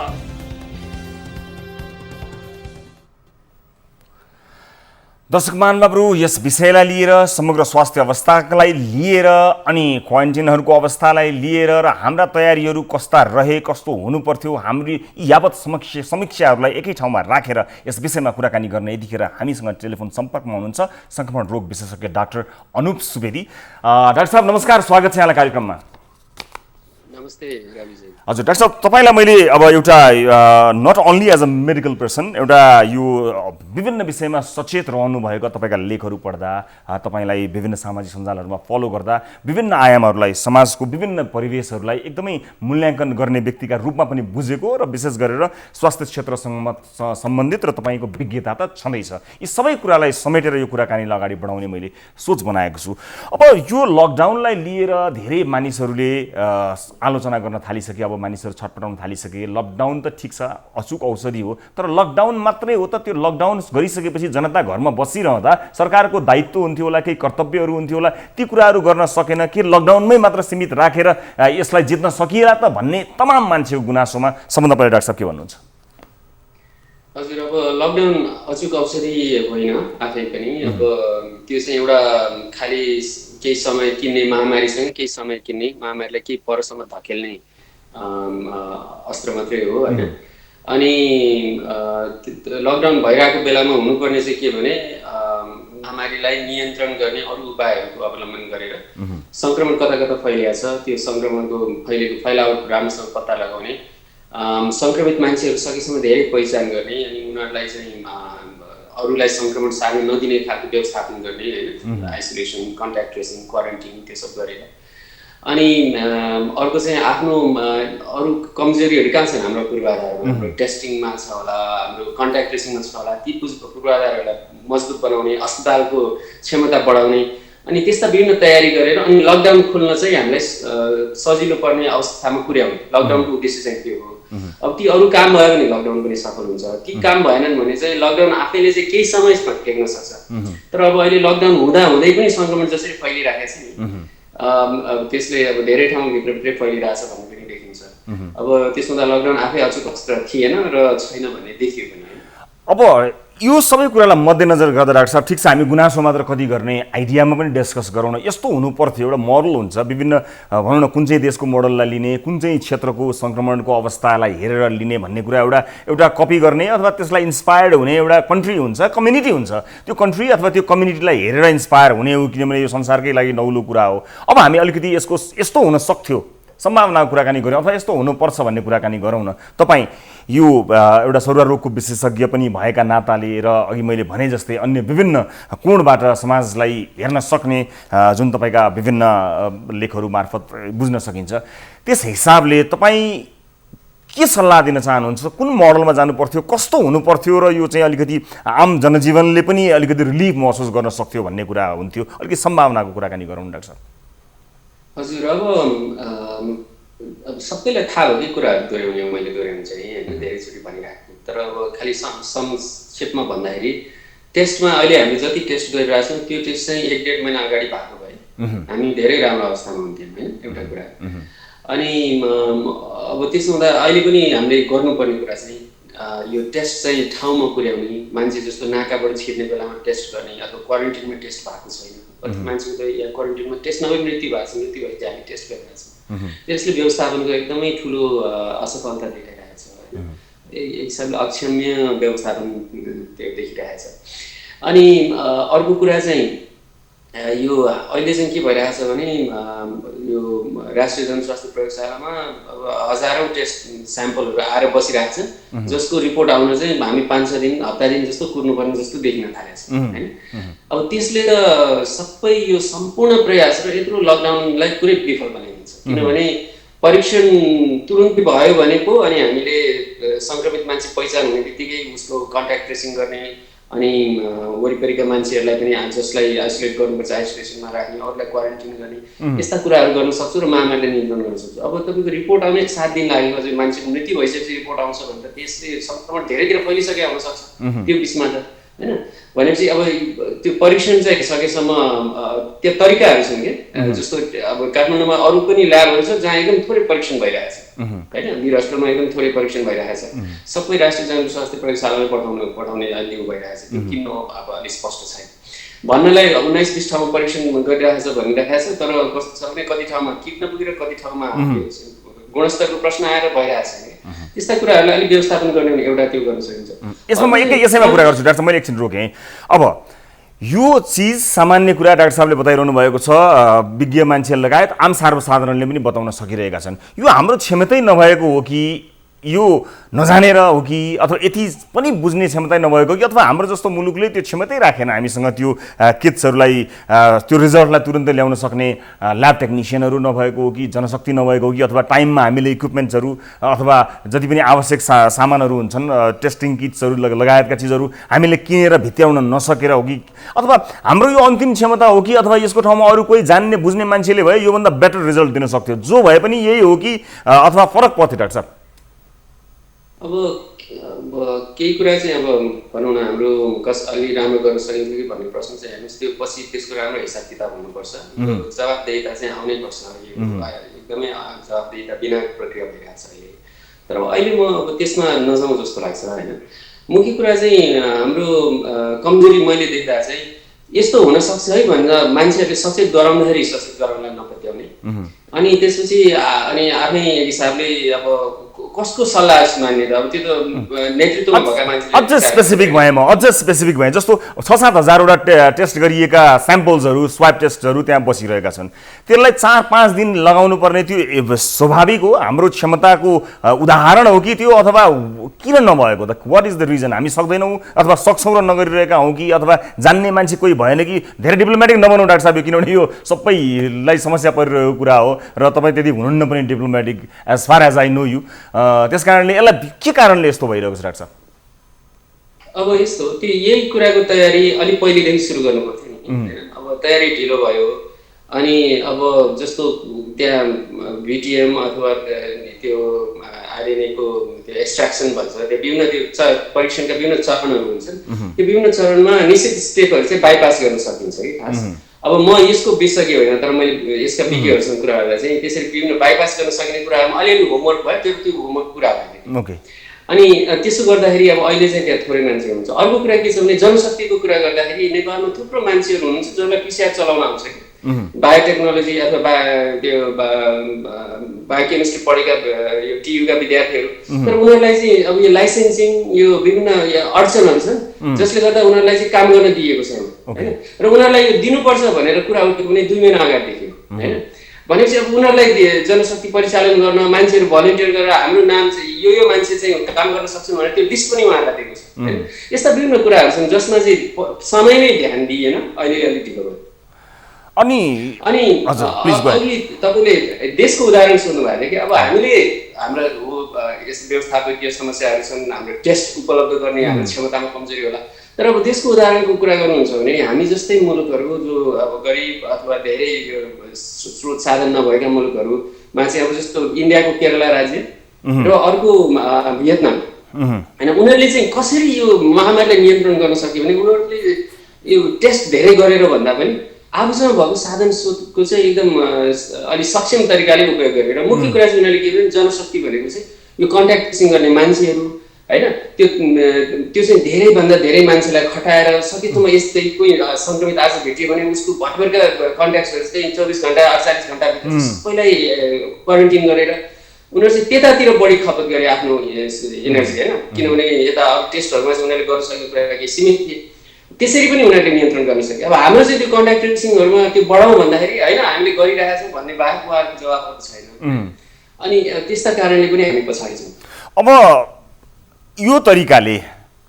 दर्शक महानुभावहरू, यस विषयलाई लिएर, समग्र स्वास्थ्य अवस्थालाई लिएर अनि क्वारेन्टिनहरूको अवस्थालाई लिएर र हाम्रा तयारीहरू कस्ता रहे, कस्तो हुनुपर्थ्यो, हाम्रो यावत समीक्षाहरूलाई एकै ठाउँमा राखेर यस विषयमा कुराकानी गर्न यतिखेर हामीसँग टेलिफोन सम्पर्कमा हुनुहुन्छ सङ्क्रमण रोग विशेषज्ञ डाक्टर अनुप सुवेदी। डाक्टर साहब नमस्कार, स्वागत छ यहाँलाई कार्यक्रममा। नमस्ते गाविजी। हजुर डाक्टर साहब, तपाईँलाई मैले अब एउटा not only as a medical person, एउटा यो विभिन्न विषयमा सचेत रहनु भएको तपाईँका लेखहरू पढ्दा, तपाईँलाई विभिन्न सामाजिक सञ्जालहरूमा फलो गर्दा विभिन्न आयामहरूलाई, समाजको विभिन्न परिवेशहरूलाई एकदमै मूल्याङ्कन गर्ने व्यक्तिका रूपमा पनि बुझेको र विशेष गरेर स्वास्थ्य क्षेत्रसँग सम्बन्धित र तपाईँको विज्ञता त छँदैछ। यी सबै कुरालाई समेटेर यो कुराकानीलाई अगाडि बढाउने मैले सोच बनाएको छु। अब यो लकडाउनलाई लिएर धेरै मानिसहरूले आलोचना गर्न थालिसके, अब मानिसहरू छटपटाउन थालिसके। लकडाउन त ठिक छ, अचुक औषधि हो, तर लकडाउन मात्रै हो त? त्यो लकडाउन गरिसकेपछि जनता घरमा बसिरहँदा सरकारको दायित्व हुन्थ्यो होला, केही कर्तव्यहरू हुन्थ्यो होला, ती कुराहरू गर्न सकेन कि लकडाउनमै मात्र सीमित राखेर यसलाई जित्न सकिएला त भन्ने तमाम मान्छेको गुनासोमा सबभन्दा पहिला डाक्टर साहब के भन्नुहुन्छ? हजुर, अब लकडाउन अचुक औषधि होइन आफै पनि। अब त्यो चाहिँ एउटा खालि केही समय किन्ने महामारीसँग केही समय किन्ने, महामारीलाई केही परसम्म धकेल्ने अस्त्र मात्रै हो होइन। अनि लकडाउन भइरहेको बेलामा हुनुपर्ने चाहिँ के भने महामारीलाई नियन्त्रण गर्ने अरू उपायहरूको अवलम्बन गरेर सङ्क्रमण कता कता फैलिएको छ त्यो सङ्क्रमणको फैलावट राम्रोसँग पत्ता लगाउने सङ्क्रमित मान्छेहरू सकेसम्म धेरै पहिचान गर्ने अनि उनीहरूलाई चाहिँ अरूलाई सङ्क्रमण सार्न नदिने खालको व्यवस्थापन गर्ने होइन, आइसोलेसन, कन्ट्याक्ट ट्रेसिङ, क्वारेन्टिन त्यो सब गरेर। अनि अर्को चाहिँ आफ्नो अरू कमजोरीहरू कहाँ छन् हाम्रो पूर्वाधारहरू, हाम्रो टेस्टिङमा छ होला, हाम्रो कन्ट्याक्ट ट्रेसिङमा छ होला, ती पूर्वाधारहरूलाई मजबुत बनाउने, अस्पतालको क्षमता बढाउने अनि त्यस्ता विभिन्न तयारी गरेर अनि लकडाउन खोल्न चाहिँ हामीलाई सजिलो पर्ने अवस्थामा पुर्याउने लकडाउनको उद्देश्य चाहिँ त्यो हो। अब ती अरू काम भयो भने लकडाउन पनि सफल हुन्छ, ती काम भएनन् भने चाहिँ लकडाउन आफैले चाहिँ केही समयमा टेक्न सक्छ। तर अब अहिले लकडाउन हुँदा हुँदै पनि सङ्क्रमण जसरी फैलिरहेको छ नि त्यसले अब धेरै ठाउँ भित्रभित्रै फैलिरहेछ भन्ने पनि देखिन्छ। अब त्यसमा त लकडाउन आफै अचुक अस्त्र थिएन र छैन भन्ने देखियो पनि। अब यो सबै कुरालाई मध्यनजर गर्दा डाक्टर साहब ठिक छ, हामी गुनासो मात्र कति गर्ने आइडियामा पनि डिस्कस गरौँ न। यस्तो हुनु पर्थ्यो, एउटा मोडल हुन्छ, विभिन्न भनौँ न कुन चाहिँ देशको मोडललाई लिने, कुन चाहिँ क्षेत्रको सङ्क्रमणको अवस्थालाई हेरेर लिने भन्ने कुरा एउटा कपी गर्ने अथवा त्यसलाई इन्सपायर्ड हुने एउटा कन्ट्री हुन्छ, कम्युनिटी हुन्छ। त्यो कन्ट्री अथवा त्यो कम्युनिटीलाई हेरेर इन्सपायर हुने हो, किनभने यो संसारकै लागि नौलो कुरा हो। अब हामी अलिकति यसको यस्तो हुन सक्थ्यो सम्भावनाको कुराकानी गरौँ अथवा यस्तो हुनुपर्छ भन्ने कुराकानी गरौँ न। तपाईँ यो एउटा सरुवा रोगको विशेषज्ञ पनि भएका नाताले र अघि मैले भने जस्तै अन्य विभिन्न कोणबाट समाजलाई हेर्न सक्ने जुन तपाईँका विभिन्न लेखहरू मार्फत बुझ्न सकिन्छ, त्यस हिसाबले तपाईँ के सल्लाह दिन चाहनुहुन्छ? कुन मोडलमा जानु पर्थ्यो, कस्तो हुनु पर्थ्यो र यो चाहिँ अलिकति आम जनजीवनले पनि अलिकति रिलिफ महसुस गर्न सक्थ्यो भन्ने कुरा हुन्थ्यो? अलिकति सम्भावनाको कुराकानी गरौँ डाक्टर साहब। हजुर, अब सबैलाई थाहा हो कि कुराहरू दोहोऱ्याउने मैले दोहोऱ्याउनु चाहिँ धेरैचोटि भनिराखेको। तर अब खालि संक्षेपमा भन्दाखेरि टेस्टमा अहिले हामीले जति टेस्ट गरिरहेको छौँ त्यो टेस्ट चाहिँ 1-1.5 महिना अगाडि भएको भए हामी धेरै राम्रो अवस्थामा हुन्थ्यौँ होइन, एउटा कुरा। अनि अब त्यसो हुँदा अहिले पनि हामीले गर्नुपर्ने कुरा चाहिँ यो टेस्ट चाहिँ ठाउँमा पुर्याउने, मान्छे जस्तो नाकाबाट छिर्ने बेलामा टेस्ट गर्ने अथवा क्वारेन्टिनमा टेस्ट भएको छैन, कति मान्छेको त यहाँ क्वारेन्टिनमा टेस्ट नभए मृत्यु भएको छ, मृत्यु भएपछि हामी टेस्ट गरिरहेको छौँ। त्यसले व्यवस्थापनको एकदमै ठुलो असफलता देखाइरहेको छ होइन, एक हिसाबले अक्षम्य व्यवस्थापन देखिरहेको छ। अनि अर्को कुरा चाहिँ यो अहिले चाहिँ के भइरहेको छ भने यो राष्ट्रिय जनस्वास्थ्य प्रयोगशालामा अब हजारौँ टेस्ट स्याम्पलहरू आएर बसिरहेको छ, जसको रिपोर्ट आउन चाहिँ हामी 5-6 दिन हप्ता दिन जस्तो कुर्नुपर्ने जस्तो देखिन थालेको छ होइन। अब त्यसले त सबै यो सम्पूर्ण प्रयास र यत्रो लकडाउनलाई पुरै विफल बनाइदिन्छ। किनभने परीक्षण तुरुन्तै भयो भने पो अनि हामीले सङ्क्रमित मान्छे पहिचान हुने बित्तिकै उसको कन्ट्याक्ट ट्रेसिङ गर्ने अनि वरिपरिका मान्छेहरूलाई पनि जसलाई आइसोलेट गर्नुपर्छ आइसोलेसनमा राख्ने, अरूलाई क्वारेन्टिन गर्ने, यस्ता कुराहरू गर्न सक्छु र महामारीले नियन्त्रण गर्न सक्छु। अब तपाईँको रिपोर्ट आउने 7 दिन लाग्यो, अझै मान्छेको मृत्यु भइसकेपछि रिपोर्ट आउँछ भने त त्यसले सङ्क्रमण धेरैतिर फैलिसकेको हुनसक्छ त्यो बिचमा त होइन। भनेपछि अब त्यो परीक्षण चाहिँ सकेसम्म त्यो तरिकाहरू छन् कि जस्तो अब काठमाडौँमा अरू पनि ल्याबहरू छ जहाँ एकदम थोरै परीक्षण भइरहेछ होइन, वीरहस्पिटलमा एकदम थोरै परीक्षण भइरहेछ, सबै राष्ट्रिय जनस्वास्थ्य प्रयोगशालामा पठाउने अहिले भइरहेछ। त्यो किन अब अलिक स्पष्ट छैन भन्नलाई 19-20 ठाउँमा परीक्षण गरिरहेछ भनिरहेको छ, तर कस्तो छ भने कति ठाउँमा किट नपुगेर कति ठाउँमा गुणस्तरको प्रश्न आएर भइरहेछ। त्यस्ता कुराहरूलाई अलिक व्यवस्थापन गर्ने भने एउटा त्यो गर्न सकिन्छ। यसमा म यसैमा कुरा गर्छु डाक्टर साहब, मैले एकछिन रोकेँ। अब यो चिज सामान्य कुरा डाक्टर साहबले बताइरहनु भएको छ, विज्ञ मान्छे लगायत आम सर्वसाधारणले पनि बताउन सकिरहेका छन्। यो हाम्रो क्षमतै नभएको हो कि यो नजानेर हो कि अथवा यति पनि बुझ्ने क्षमता नभएको कि अथवा हाम्रो जस्तो मुलुकले त्यो क्षमतै राखेन हामीसँग त्यो किट्सहरूलाई त्यो रिजल्टलाई तुरुन्तै ल्याउन सक्ने ल्याब टेक्निसियनहरू नभएको हो कि जनशक्ति नभएको हो कि अथवा टाइममा हामीले इक्विपमेन्ट्सहरू अथवा जति पनि आवश्यक सामानहरू हुन्छन् टेस्टिङ किट्सहरू लगायतका चिजहरू हामीले किनेर भित्याउन नसकेर हो कि अथवा हाम्रो यो अन्तिम क्षमता हो कि अथवा यसको ठाउँमा अरू कोही जान्ने बुझ्ने मान्छेले भए योभन्दा बेटर रिजल्ट दिन सक्थ्यो, जो भए पनि यही हो कि अथवा फरक पर्थ्यो डाक्टर साहब? अब केही कुरा चाहिँ अब भनौँ न हाम्रो अलि राम्रो गर्न सकिन्छ कि भन्ने प्रश्न चाहिँ हेर्नुहोस्, त्यो पछि त्यसको राम्रो हिसाब किताब हुनुपर्छ, जवाबदेहिता चाहिँ आउनै पर्छ। एकदमै जवाबदेहिता बिना प्रक्रिया भइरहेको छ अहिले। तर अहिले म अब त्यसमा नजाउँ जस्तो लाग्छ होइन। मुख्य कुरा चाहिँ हाम्रो कमजोरी मैले देख्दा चाहिँ यस्तो हुनसक्छ है भनेर मान्छेहरूले सचेत गराउँदाखेरि सचेत गराउनलाई नपत्याउने, अनि त्यसपछि अनि आफ्नै हिसाबले अब कसको सल्लाह मान्ने त? अब त्यो त नेतृत्वमा भएका मान्छे। अझ स्पेसिफिक भएँ जस्तो 6-7 हजारवटा टेस्ट गरिएका स्याम्पल्सहरू स्वाब टेस्टहरू त्यहाँ बसिरहेका छन्। त्यसलाई 4-5 दिन लगाउनु पर्ने त्यो स्वाभाविक हो, हाम्रो क्षमताको उदाहरण हो कि त्यो, अथवा किन नभएको त? What is the reason? हामी सक्दैनौँ अथवा सक्छौँ र नगरिरहेका हौँ कि, अथवा जान्ने मान्छे कोही भएन कि? धेरै डिप्लोमेटिक नबनाउँ डाक्टर साहब, किनभने यो सबैलाई समस्या परिरहेको कुरा हो र तपाईँ त्यति हुनुहुन्न पनि diplomatic as far as I know you. त्यस कारणले यसलाई के कारणले यस्तो भइरहेको छ डाक्टर साहब? अब यस्तो हो, त्यो यही कुराको तयारी अलिक पहिलेदेखि सुरु गर्नु पर्थ्यो नि। अब तयारी ढिलो भयो, अनि अब जस्तो त्यहाँ भिटिएम अथवा त्यो आरएनएको त्यो एक्सट्र्याक्सन भन्छ, त्यो विभिन्न त्यो परीक्षणका विभिन्न चरणहरू हुन्छन्। त्यो विभिन्न चरणमा निश्चित स्टेपहरू चाहिँ बाइपास गर्न सकिन्छ कि खास। अब म यसको विशेषज्ञ होइन, तर मैले यसका विज्ञहरूसँग कुरा गर्दा चाहिँ त्यसरी विभिन्न बाइपास गर्न सकिने कुराहरूमा अलिअलि होमवर्क भयो, त्यो होमवर्क पुरा भयो। अनि त्यसो गर्दाखेरि अब अहिले चाहिँ त्यहाँ थोरै मान्छे हुनुहुन्छ। अर्को कुरा के छ भने जनशक्तिको कुरा गर्दाखेरि नेपालमा थुप्रो मान्छेहरू हुनुहुन्छ जसलाई पिसिआर चलाउन आउँछ कि, बायोटेक्नोलोजी अथवा त्यो बायोकेमिस्ट्री पढेका यो टियुका विद्यार्थीहरू, तर उनीहरूलाई चाहिँ अब यो लाइसेन्सिङ यो विभिन्न अडचनहरू छन् जसले गर्दा उनीहरूलाई चाहिँ काम गर्न दिएको छैन होइन। र उनीहरूलाई यो दिनुपर्छ भनेर कुरा उठेको पनि 2 महिना अगाडिदेखि होइन। भनेपछि अब उनीहरूलाई जनशक्ति परिचालन गर्न मान्छेहरू भलिन्टियर गरेर हाम्रो नाम चाहिँ यो मान्छे चाहिँ काम गर्न सक्छन् भनेर त्यो लिस्ट पनि उहाँहरूलाई दिएको छ होइन। यस्ता विभिन्न कुराहरू छन् जसमा चाहिँ समयमै ध्यान दिएन, अहिले अलिक ढिलो भयो। अनि अघि तपाईँले देशको उदाहरण सोध्नु भएको थियो कि, अब हामीले हाम्रा यस व्यवस्थापकीय समस्याहरू छन्, हाम्रो टेस्ट उपलब्ध गर्ने हाम्रो क्षमतामा कमजोरी होला। तर अब देशको उदाहरणको कुरा गर्नुहुन्छ भने हामी जस्तै मुलुकहरू जो अब गरिब अथवा धेरै स्रोत साधन नभएका मुलुकहरूमा चाहिँ अब जस्तो इन्डियाको केरला राज्य र अर्को भियतनाम होइन, उनीहरूले चाहिँ कसरी यो महामारीलाई नियन्त्रण गर्न सक्यो भने उनीहरूले यो टेस्ट धेरै गरेर भन्दा पनि आफूसँग भएको साधन स्रोतको चाहिँ एकदम अलिक सक्षम तरिकाले उपयोग गरेर, मुख्य कुरा चाहिँ उनीहरूले के भने जनशक्ति भनेको चाहिँ यो कन्ट्याक्ट ट्रेसिङ गर्ने मान्छेहरू होइन, त्यो चाहिँ धेरैभन्दा धेरै मान्छेलाई खटाएर सकेसम्म यस्तै कोही सङ्क्रमित आज भेटियो भने उसको भरभरका कन्ट्याक्टहरू चाहिँ 24 घन्टा 48 घन्टाभित्र सबैलाई क्वारेन्टिन गरेर उनीहरू चाहिँ त्यतातिर बढी खपत गरे आफ्नो एनर्जी होइन। किनभने यता अब टेस्टहरूमा चाहिँ उनीहरूले गर्न सकेको कुरा केही सीमित थिए, त्यसरी पनि उनीहरूले नियन्त्रण गर्न सके। अब हाम्रो चाहिँ त्यो कन्ट्याक्ट ट्रेसिङहरूमा त्यो बढाउँ भन्दाखेरि होइन हामीले गरिरहेका छौँ भन्ने बाहेक उहाँहरूको जवाब छैन। अनि त्यस्ता कारणले पनि हामी पछाडि छौँ। अब यो तरिकाले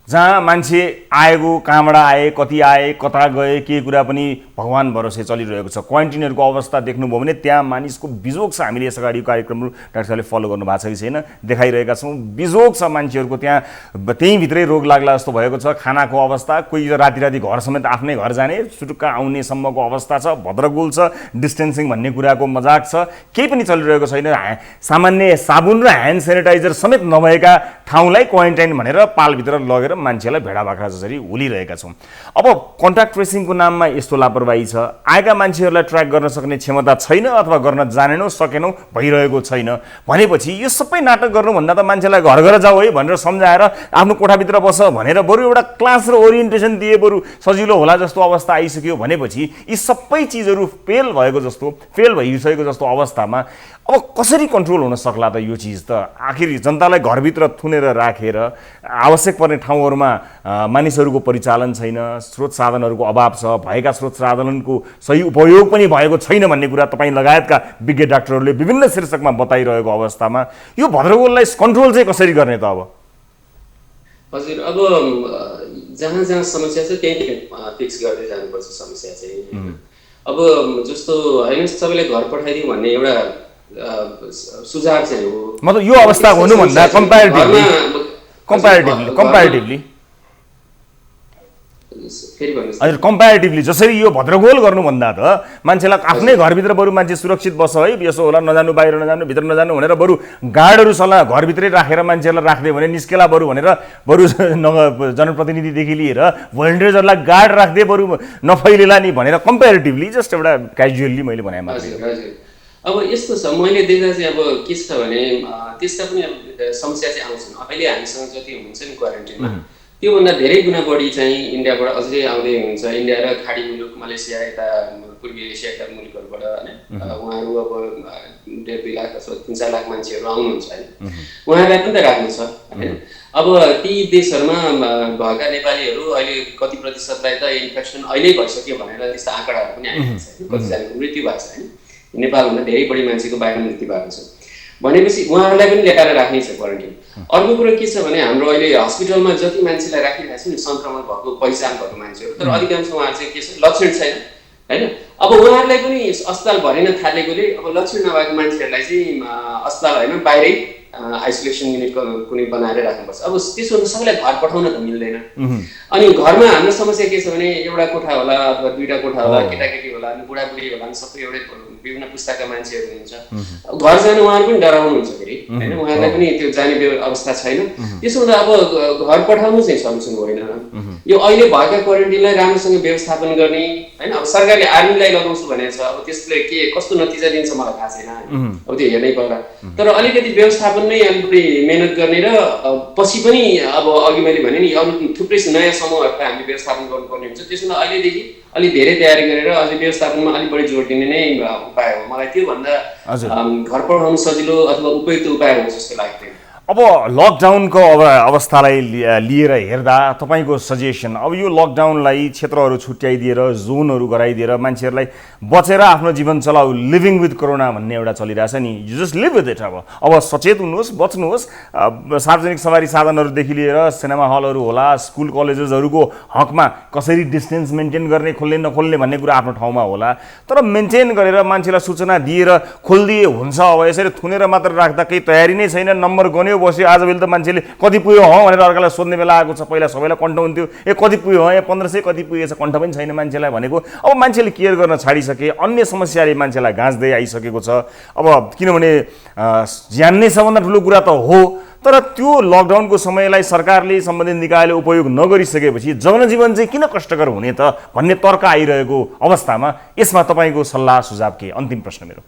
जहाँ मान्छे आएको, कहाँबाट आए, कति आए, कता गए, के कुरा पनि भगवान भरोसे चलिरहेको छ। क्वारेन्टिनहरूको अवस्था देख्नुभयो भने त्यहाँ मानिसको बिजोग छ। हामीले यस अगाडि कार्यक्रमहरू डाक्टर साहबले फलो गर्नु भएको छ कि छैन देखाइरहेका छौँ। बिजोग छ मान्छेहरूको, त्यहाँ त्यहीँभित्रै रोग लाग्ला जस्तो भएको छ। खानाको अवस्था, कोही राति घर समेत आफ्नै घर जाने सुटुक्का आउनेसम्मको अवस्था छ। भद्रगोल छ, डिस्टेन्सिङ भन्ने कुराको मजाक छ, केही पनि चलिरहेको छैन। सामान्य साबुन र ह्यान्ड सेनिटाइजर समेत नभएका ठाउँलाई क्वारेन्टाइन भनेर पालभित्र लगेर मान्छेलाई भेडा बाख्रा जसरी हुलिरहेका छौँ। अब कन्ट्याक्ट ट्रेसिङको नाममा यस्तो लापरवाही छ। आएका मान्छेहरूलाई ट्र्याक गर्न सक्ने क्षमता छैन अथवा गर्न जानेनौँ, सकेनौँ, भइरहेको छैन भनेपछि यो सबै नाटक गर्नुभन्दा त मान्छेलाई घर घर जाऊ है भनेर सम्झाएर आफ्नो कोठाभित्र बस भनेर बरु एउटा क्लास र ओरिएन्टेसन दिए बरु सजिलो होला जस्तो अवस्था आइसक्यो भनेपछि यी सबै चिजहरू फेल भइसकेको जस्तो अवस्थामा अब कसरी कन्ट्रोल हुन सक्ला त यो चिज त? आखिर जनतालाई घरभित्र थुनेर राखेर आवश्यक पर्ने ठाउँहरूमा मानिसहरूको परिचालन छैन, स्रोत साधनहरूको अभाव छ, भएका स्रोत साधनको सही उपयोग पनि भएको छैन भन्ने कुरा तपाईँ लगायतका विज्ञ डाक्टरहरूले विभिन्न शीर्षकमा बताइरहेको अवस्थामा यो भद्रगोललाई कन्ट्रोल चाहिँ कसरी गर्ने त? अब हजुर, अब जहाँ जहाँ समस्या छ त्यही फिक्स गर्दै जानुपर्छ समस्या चाहिँ। अब जस्तो होइन सबैले घर पठाइदिउँ भन्ने एउटा सुझाव चाहिँ हो। मतलब यो अवस्था हुनुभन्दा कम्प्यारेटिभली हजुर कम्प्यारेटिभली जसरी यो भद्रगोल गर्नुभन्दा त मान्छेलाई आफ्नै घरभित्र बरु मान्छे सुरक्षित बस्छ है, यसो होला, नजानु, बाहिर नजानु, भित्र नजानु भनेर बरु गार्डहरू सल्लाह घरभित्रै राखेर मान्छेहरूलाई राख्दै भने निस्केला बरु भनेर बरु जनप्रतिनिधिदेखि लिएर भोलिन्टियर्सहरूलाई गार्ड राख्दै बरु नफैलेला नि भनेर कम्प्यारेटिभली जस्ट एउटा क्याजुअली मैले भने मात्रै। अब यस्तो छ, मैले देख्दा चाहिँ अब के छ भने त्यस्ता पनि अब समस्या चाहिँ आउँछन्। अहिले हामीसँग जति हुनुहुन्छ नि क्वारेन्टिनमा त्योभन्दा धेरै गुणा बढी चाहिँ इन्डियाबाट अझै आउँदै हुनुहुन्छ। इन्डिया र खाडी मुलुक मलेसिया यता पूर्वी एसियाका मुलुकहरूबाट होइन उहाँहरू अब 1.5-2 लाख अथवा 3-4 लाख मान्छेहरू आउनुहुन्छ होइन। उहाँहरूलाई पनि त राख्नु छ होइन। अब ती देशहरूमा भएका नेपालीहरू अहिले कति प्रतिशतलाई त इन्फेक्सन अहिले भइसक्यो भनेर त्यस्ता आँकडाहरू पनि आइरहेको छ। कतिजनाको मृत्यु भएको छ होइन। नेपालभन्दा धेरै बढी मान्छेको बाहिर मृत्यु भएको छ भनेपछि उहाँहरूलाई पनि ल्याएर राख्नै छ क्वारेन्टाइन। अर्को कुरो के छ भने हाम्रो अहिले हस्पिटलमा जति मान्छेलाई राखिरहेको छ नि सङ्क्रमण भएको पहिचान भएको मान्छेहरू, तर अधिकांश उहाँहरू चाहिँ के छ लक्षण छैन होइन। अब उहाँहरूलाई पनि अस्पताल भरिन थालेकोले अब लक्षण नभएको मान्छेहरूलाई चाहिँ अस्पताल होइन बाहिरै आइसोलेसन युनिट कुनै बनाएर राख्नुपर्छ। अब त्यसो भने सबैलाई घर पठाउन त मिल्दैन। अनि घरमा हाम्रो समस्या के छ भने एउटा कोठा होला अथवा 2टा कोठा होला, केटाकेटी होला अनि बुढाबुढी होला नि सबै एउटै विभिन्न पुस्ताका मान्छेहरू हुनुहुन्छ। घर जानु उहाँहरू पनि डराउनुहुन्छ फेरि होइन। उहाँहरूलाई पनि त्यो जाने अवस्था छैन। त्यसो हुँदा अब घर पठाउनु चाहिँ सल्युसन होइन। यो अहिले भएका क्वारेन्टाइनलाई राम्रोसँग व्यवस्थापन गर्ने होइन। अब सरकारले आर्मीलाई लगाउँछु भनेको छ। अब त्यसले के कस्तो नतिजा दिन्छ मलाई थाहा छैन। अब त्यो हेर्नै पर्ला। तर अलिकति व्यवस्थापन नै अलिक बढी मेहनत गर्ने र पछि पनि अब अघि मैले भने नि अरू थुप्रै नयाँ समूहहरूलाई हामीले व्यवस्थापन गर्नुपर्ने हुन्छ। त्यसो हुँदा अहिलेदेखि अलिक धेरै तयारी गरेर अझै व्यवस्थापनमा अलिक बढी जोड दिने नै उपाय हो। मलाई त्योभन्दा घर पठाउनु सजिलो अथवा उपयुक्त उपाय हो जस्तो लाग्दैन। अब लकडाउनको अवस्थालाई लिएर हेर्दा तपाईँको सजेसन, अब यो लकडाउनलाई क्षेत्रहरू छुट्याइदिएर जोनहरू गराइदिएर मान्छेहरूलाई बचेर आफ्नो जीवन चलाऊ, लिभिङ विथ कोरोना भन्ने एउटा चलिरहेछ नि, you just live with it. अब सचेत हुनुहोस्, बच्नुहोस्। सार्वजनिक सवारी साधनहरूदेखि लिएर सिनेमा हलहरू होला, स्कुल कलेजेसहरूको हकमा कसरी डिस्टेन्स मेन्टेन गर्ने, खोल्ने नखोल्ने भन्ने कुरा आफ्नो ठाउँमा होला, तर मेन्टेन गरेर मान्छेलाई सूचना दिएर खोलिदिए हुन्छ। अब यसरी थुनेर मात्र राख्दा केही तयारी नै छैन, नम्बर गन्यो बस्यो। आजभोलि त मान्छेले कति पुग्यो हँ भनेर अर्कालाई सोध्ने बेला आएको छ। पहिला सबैलाई कन्ठ हुन्थ्यो, कति पुग्यो हँ, 1500 कति पुगेछ, कन्ठ पनि छैन मान्छेलाई भनेको। अब मान्छेले केयर गर्न छाडिसके, अन्य समस्याले मान्छेलाई गाँच्दै आइसकेको छ। अब किनभने ज्यान नै सबभन्दा ठुलो कुरा त हो, तर त्यो लकडाउनको समयलाई सरकारले सम्बन्धित निकायले उपयोग नगरिसकेपछि जनजीवन चाहिँ किन कष्टकर हुने त भन्ने तर्क आइरहेको अवस्थामा यसमा तपाईँको सल्लाह सुझाव के? अन्तिम प्रश्न मेरो।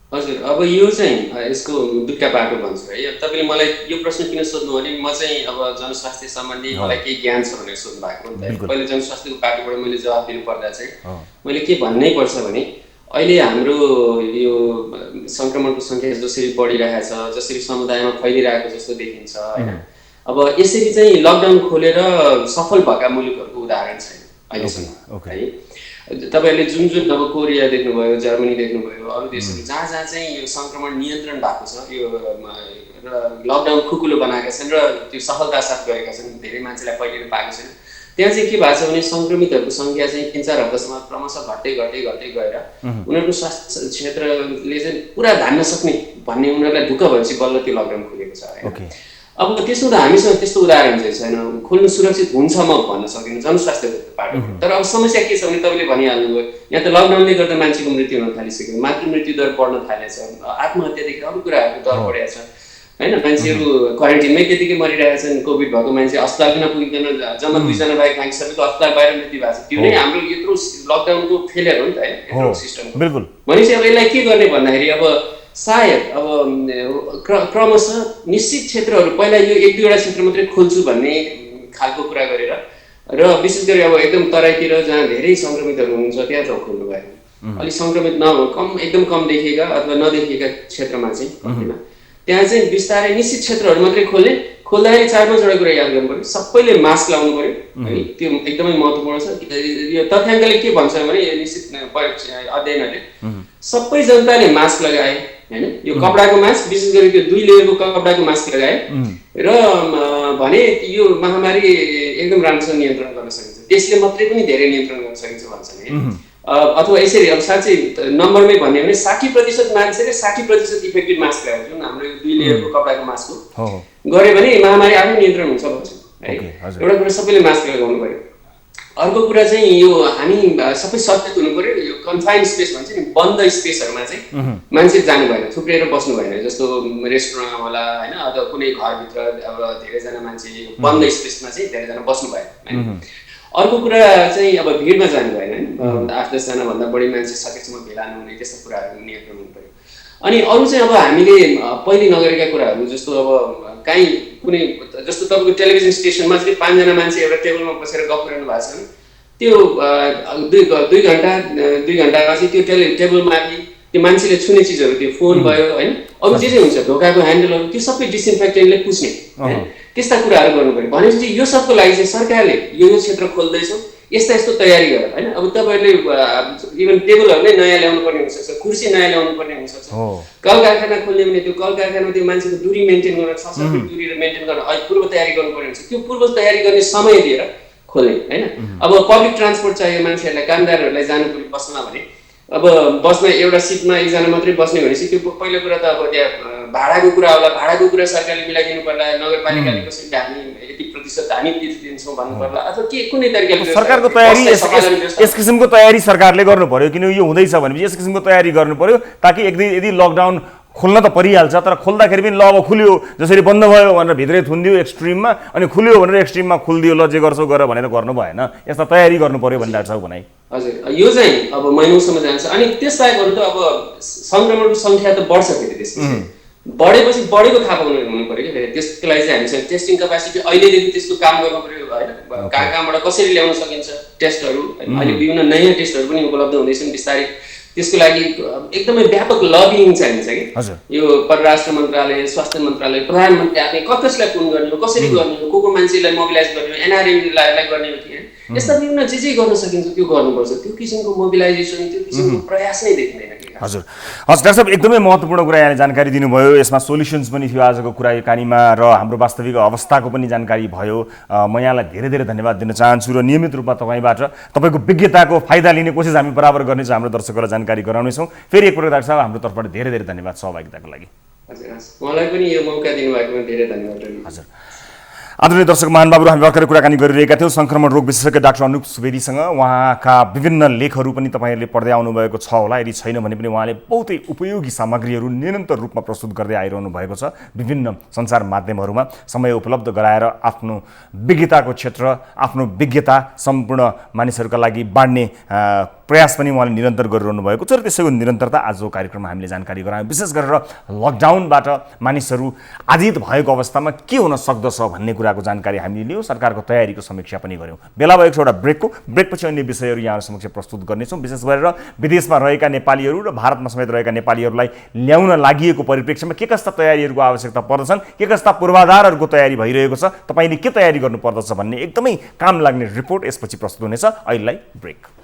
हजुर, अब यो चाहिँ यसको दुईटा बाटो भन्छु है। तपाईँले मलाई यो प्रश्न किन सोध्नु भने म चाहिँ अब जनस्वास्थ्य सम्बन्धी मलाई केही ज्ञान छ भनेर सोध्नु भएको नि त। पहिले जनस्वास्थ्यको बाटोबाट मैले जवाब दिनु पर्दा चाहिँ मैले के भन्नै पर्छ भने अहिले हाम्रो यो सङ्क्रमणको सङ्ख्या जसरी बढिरहेको छ, जसरी समुदायमा फैलिरहेको जस्तो देखिन्छ होइन। अब यसरी चाहिँ लकडाउन खोलेर सफल भएका मुलुकहरूको उदाहरण छैन अहिलेसम्म है। तपाईहरुले जुन जुन अब कोरिया देख्नुभयो, जर्मनी देख्नुभयो, अरू देशहरू जहाँ जहाँ चाहिँ यो संक्रमण नियन्त्रण भएको छ, यो लकडाउन खुकुलो बनाएका छन् र त्यो सफलता साथ गरेका छन्, धेरै मान्छेलाई फैलिन पाएको छैन, त्यहाँ चाहिँ के भएको छ भने संक्रमितहरूको संख्या चाहिँ 3-4 हप्तासम्म क्रमशः घट्दै घट्दै घट्दै गएर उनीहरूको स्वास्थ्य क्षेत्रले चाहिँ पुरा धान्न सक्ने भन्ने उनीहरूलाई ढुक्क भएपछि बल्ल त्यो लकडाउन खुलेको छ हैन। अब त्यसो त हामीसँग त्यस्तो उदाहरण चाहिँ छैन। खोल्नु सुरक्षित हुन्छ म भन्न सकिन्न जनस्वास्थ्यको पाटो। तर अब समस्या के छ भने तपाईँले भनिहाल्नुभयो, यहाँ त लकडाउनले गर्दा मान्छेको मृत्यु हुन थालिसक्यो, मातृ मृत्यु दर बढ्न थालेछ, आत्महत्यादेखि अरू कुराहरूको दर बढेको छ हैन। मान्छेहरू क्वारेन्टाइनमै त्यतिकै मरिरहेका छन्, कोभिड भएको मान्छे अस्पताल नपुगिकन जम्मा 2 जना बाहेक बाँकी सबैको अस्पताल बाहिर मृत्यु भएको छ। त्यो नै हाम्रो यत्रो लकडाउनको फेलियर हो नि त हैन, यत्रो सिस्टम। बिल्कुल। भनेपछि अब यसलाई के गर्ने भन्दाखेरि अब सायद अब क्रमशः निश्चित क्षेत्रहरू पहिला यो 1-2 वटा क्षेत्र मात्रै खोल्छु भन्ने खालको कुरा गरेर र विशेष गरी अब एकदम तराईतिर जहाँ धेरै संक्रमितहरू हुनुहुन्छ त्यहाँ चाहिँ खोल्नु भयो। अलि संक्रमित एकदम कम देखिएका अथवा नदेखिएका क्षेत्रमा चाहिँ हैन, त्यहाँ चाहिँ बिस्तारै निश्चित क्षेत्रहरू मात्रै खोल्ने। खोल्दाखेरि 4-5 वटा कुरा याद गर्नु पर्यो। सबैले मास्क लाउनु पर्यो है, त्यो एकदमै महत्त्वपूर्ण छ। यो तथ्याङ्कले के भन्छ भने यो निश्चित अध्ययनहरूले सबै जनताले मास्क लगाए हैन, यो कपडाको मास्क, विशेष गरी त्यो 2 लेयरको कपडाको मास्क लगाए र भने यो महामारी एकदम राम्रोसँग नियन्त्रण गर्न सकिन्छ। त्यसले मात्रै पनि धेरै नियन्त्रण गर्न सकिन्छ भन्छ नि। अथवा यसरी अब साँच्चै नम्बरमै भन्यो भने 60% मान्छेले 60% इफेक्टिभ मास्क लगायो, जुन हाम्रो यो 2 लेयरको कपडाको मास्क हो, गरे भने महामारी आफै नियन्त्रण हुन्छ भन्छ है। एउटा कुरा सबैले मास्क लगाउनु पर्यो। अर्को कुरा चाहिँ यो हामी सबै सचेत हुनु पर्यो। यो कन्फाइन्ड स्पेस भन्छ नि, बन्द स्पेसहरुमा चाहिँ मान्छे जानु भएन, थुप्रेर बस्नु भएन। जस्तो रेस्टुरेन्ट होला हैन, अथवा कुनै घरभित्र अब धेरै जना मान्छे बन्द स्पेसमा चाहिँ धेरै जना बस्नु भएन हैन। अर्को कुरा चाहिँ अब भिडमा जानु भएन हैन, 8-10 जना भन्दा बढी मान्छे सकेसम्म भेला नहुने, त्यस्ता कुराहरु नियन्त्रण हुनु पर्यो। अनि अरू चाहिँ अब हामीले पहिले नगरेका कुराहरू जस्तो अब काहीँ कुनै जस्तो तपाईँको टेलिभिजन स्टेसनमा चाहिँ 5 जना मान्छे एउटा टेबलमा बसेर गफ गरिरहनु भएको छ त्यो 2 घन्टापछि त्यो टेबलमाथि त्यो मान्छेले छुने चिजहरू त्यो फोन भयो होइन अरू जे हुन्छ ढोकाको ह्यान्डलहरू त्यो सबै डिसइन्फेक्टेन्टले पुस्ने त्यस्ता कुराहरू गर्नु पर्यो भनेपछि यो सबको लागि चाहिँ सरकारले यो क्षेत्र खोल्दैछौँ यस्तो तयारी गर होइन अब तपाईँहरूले इभन टेबलहरू नै नयाँ ल्याउनु पर्ने हुनसक्छ कुर्सी नयाँ ल्याउनु पर्ने हुनसक्छ कल कारखाना खोल्ने भने त्यो कल कारखानामा त्यो मान्छेको दूरी मेन्टेन गर्न 6 फिट दूरी मेन्टेन गर्न पूर्व तयारी गर्नुपर्ने हुन्छ त्यो पूर्व तयारी गर्ने समय दिएर खोल्ने होइन अब पब्लिक ट्रान्सपोर्ट चाहियो मान्छेहरूलाई कामदारहरूलाई जानु पर्ने बसमा भने अब बसमा एउटा सिटमा एकजना मात्रै बस्ने भनेपछि त्यो पहिलो कुरा त अब त्यहाँ भाडाको कुरा होला भाडाको कुरा सरकारले मिलाइदिनु पर्ला नगरपालिकाले कसरी हामी यति प्रतिशत हामी दिन्छौँ भन्नु पर्ला अथवा के कुनै तरिकाले सरकारको तयारी यस किसिमको तयारी सरकारले गर्नु पर्यो किन यो हुँदैछ भनेपछि यस किसिमको तयारी गर्नु पर्यो ताकि यदि लकडाउन खोल्न त परिहाल्छ तर खोल्दाखेरि पनि ल अब खुल्यो जसरी बन्द भयो भनेर भित्रै थुनिदियो एक्सट्रिममा अनि खुल्यो भनेर एक्सट्रिममा खुलिदियो ल जे गर्छौ गर भनेर गर्नु भएन यस्ता तयारी गर्नु पर्यो भनिरहेको छ भनाइ हजुर यो चाहिँ अब महिनौसम्म जान्छ अनि त्यसबाहेक त अब सङ्क्रमणको सङ्ख्या त बढ्छ फेरि त्यसपछि बढेपछि बढेको थाहा पाउनु हुनु पर्यो कि फेरि त्यसको लागि चाहिँ हामीसँग टेस्टिङ क्यापासिटी अहिलेदेखि त्यसको काम गर्नु पर्यो होइन कहाँबाट कसरी ल्याउन सकिन्छ टेस्टहरू अहिले विभिन्न नयाँ टेस्टहरू पनि उपलब्ध हुँदैछन् बिस्तारै त्यसको लागि एकदमै व्यापक लबिङ चाहिन्छ कि यो परराष्ट्र मन्त्रालय स्वास्थ्य मन्त्रालय प्रधानमन्त्री आफै कसलाई फोन गर्ने हो कसरी गर्ने हो को मान्छेलाई मोबिलाइज गर्ने हो एनआरएमलाई गर्ने हो कि यस्ता विभिन्न जे गर्न सकिन्छ त्यो गर्नुपर्छ त्यो किसिमको मोबिलाइजेसन त्यो किसिमको प्रयास नै देखिँदैन हजुर डाक्टर साहब एकदमै महत्त्वपूर्ण कुरा यहाँले जानकारी दिनुभयो यसमा सोल्युसन्स पनि थियो आजको कुराकानीमा र हाम्रो वास्तविक अवस्थाको पनि जानकारी भयो म यहाँलाई धेरै धेरै धन्यवाद दिन चाहन्छु र नियमित रूपमा तपाईँबाट तपाईँको विज्ञताको फाइदा लिने कोसिस हामी बराबर गर्नेछौँ हाम्रो दर्शकहरूलाई जानकारी गराउनेछौँ फेरि एकपल्ट डाक्टर साहब हाम्रो तर्फबाट धेरै धेरै धन्यवाद सहभागिताको लागि हजुर मलाई पनि यो मौका दिनुभएकोमा धेरै धन्यवाद हजुर आदरणीय दर्शक महानुभावहरू हामी भर्खरै कुराकानी गरिरहेका थियौँ सङ्क्रमण रोग विशेषज्ञ डाक्टर अनुप सुवेदीसँग उहाँका विभिन्न लेखहरू पनि तपाईँहरूले पढ्दै आउनुभएको छ होला यदि छैन भने पनि उहाँले बहुतै उपयोगी सामग्रीहरू निरन्तर रूपमा प्रस्तुत गर्दै आइरहनु भएको छ विभिन्न सञ्चार माध्यमहरूमा समय उपलब्ध गराएर आफ्नो विज्ञताको क्षेत्र आफ्नो विज्ञता सम्पूर्ण मानिसहरूका लागि बाँड्ने प्रयास पनि उहाँले निरन्तर गरिरहनु भएको छ र त्यसैको निरन्तरता आजको कार्यक्रममा हामीले जानकारी गरायौँ विशेष गरेर लकडाउनबाट मानिसहरू आधित भएको अवस्थामा के हुन सक्दछ भन्ने कुराको जानकारी हामीले लियौँ सरकारको तयारीको समीक्षा पनि गऱ्यौँ बेला भएको छ एउटा ब्रेकपछि अन्य विषयहरू यहाँहरू समक्ष प्रस्तुत गर्नेछौँ विशेष गरेर विदेशमा रहेका नेपालीहरू र भारतमा समेत रहेका नेपालीहरूलाई ल्याउन लागि परिप्रेक्ष्यमा के कस्ता तयारीहरूको आवश्यकता पर्दछन् के कस्ता पूर्वाधारहरूको तयारी भइरहेको छ तपाईँले के तयारी गर्नुपर्दछ भन्ने एकदमै काम लाग्ने रिपोर्ट यसपछि प्रस्तुत हुनेछ अहिलेलाई ब्रेक